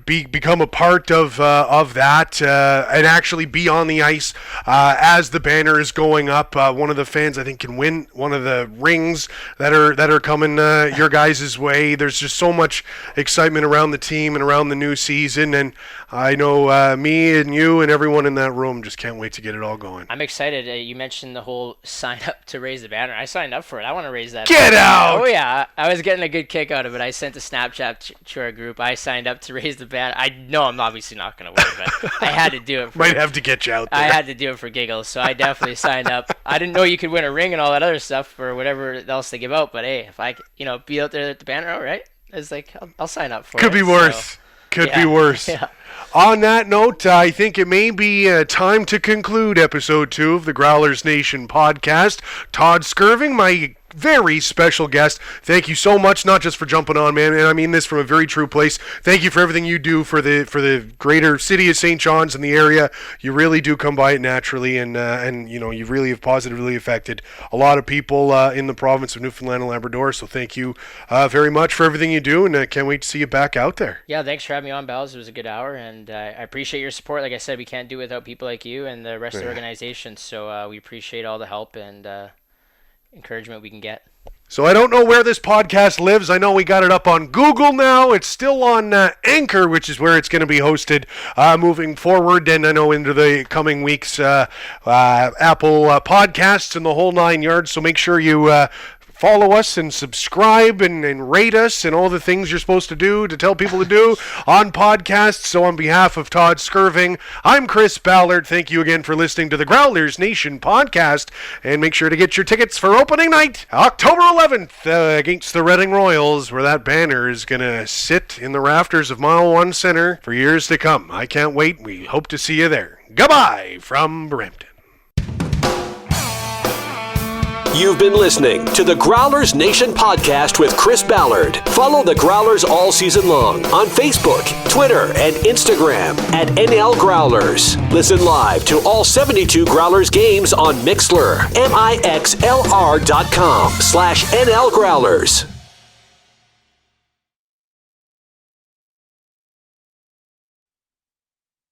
become a part of that and actually be on the ice as the banner is going up. One of the fans, I think, can win one of the rings that are coming your guys' way. There's just so much excitement around the team and around the new season, and I know me and you and everyone in that room just can't wait to get it all going. I'm excited. You mentioned the whole sign up to raise the banner. I signed up for it. I want to raise that Get banner. out! Oh yeah, I was getting a good kick out of it. I sent a Snapchat to our group. I signed up to raise the banner. I know I'm obviously not going to win, but I had to do it. Might have to get you out there. I had to do it for giggles, so I definitely signed up. I didn't know you could win a ring and all that other stuff or whatever else they give out, but hey, if I be out there at the banner, all right, it's like I'll sign up for it. Could be worse. Could be worse. Yeah. On that note, I think it may be time to conclude episode 2 of the Growlers Nation podcast. Todd Skirving, my very special guest, thank you so much, not just for jumping on, man, and I mean this from a very true place. Thank you for everything you do for the greater city of St. John's and the area. You really do come by it naturally, and you really have positively affected a lot of people in the province of Newfoundland and Labrador. So thank you very much for everything you do, and I can't wait to see you back out there. Yeah, thanks for having me on, Bals. It was a good hour, and I appreciate your support. Like I said, we can't do it without people like you and the rest of the organization. So we appreciate all the help and encouragement we can get. So I don't know where this podcast lives. I know we got it up on Google now. It's still on Anchor, which is where it's going to be hosted moving forward. And I know into the coming weeks, Apple Podcasts and the whole 9 yards. So make sure you follow us and subscribe and rate us and all the things you're supposed to do to tell people to do on podcasts. So on behalf of Todd Skirving, I'm Chris Ballard. Thank you again for listening to the Growlers Nation podcast. And make sure to get your tickets for opening night, October 11th, against the Reading Royals, where that banner is going to sit in the rafters of Mile 1 Center for years to come. I can't wait. We hope to see you there. Goodbye from Brampton. You've been listening to the Growlers Nation Podcast with Chris Ballard. Follow the Growlers all season long on Facebook, Twitter, and Instagram at NL Growlers. Listen live to all 72 Growlers games on Mixlr, mixlr.com/NL Growlers.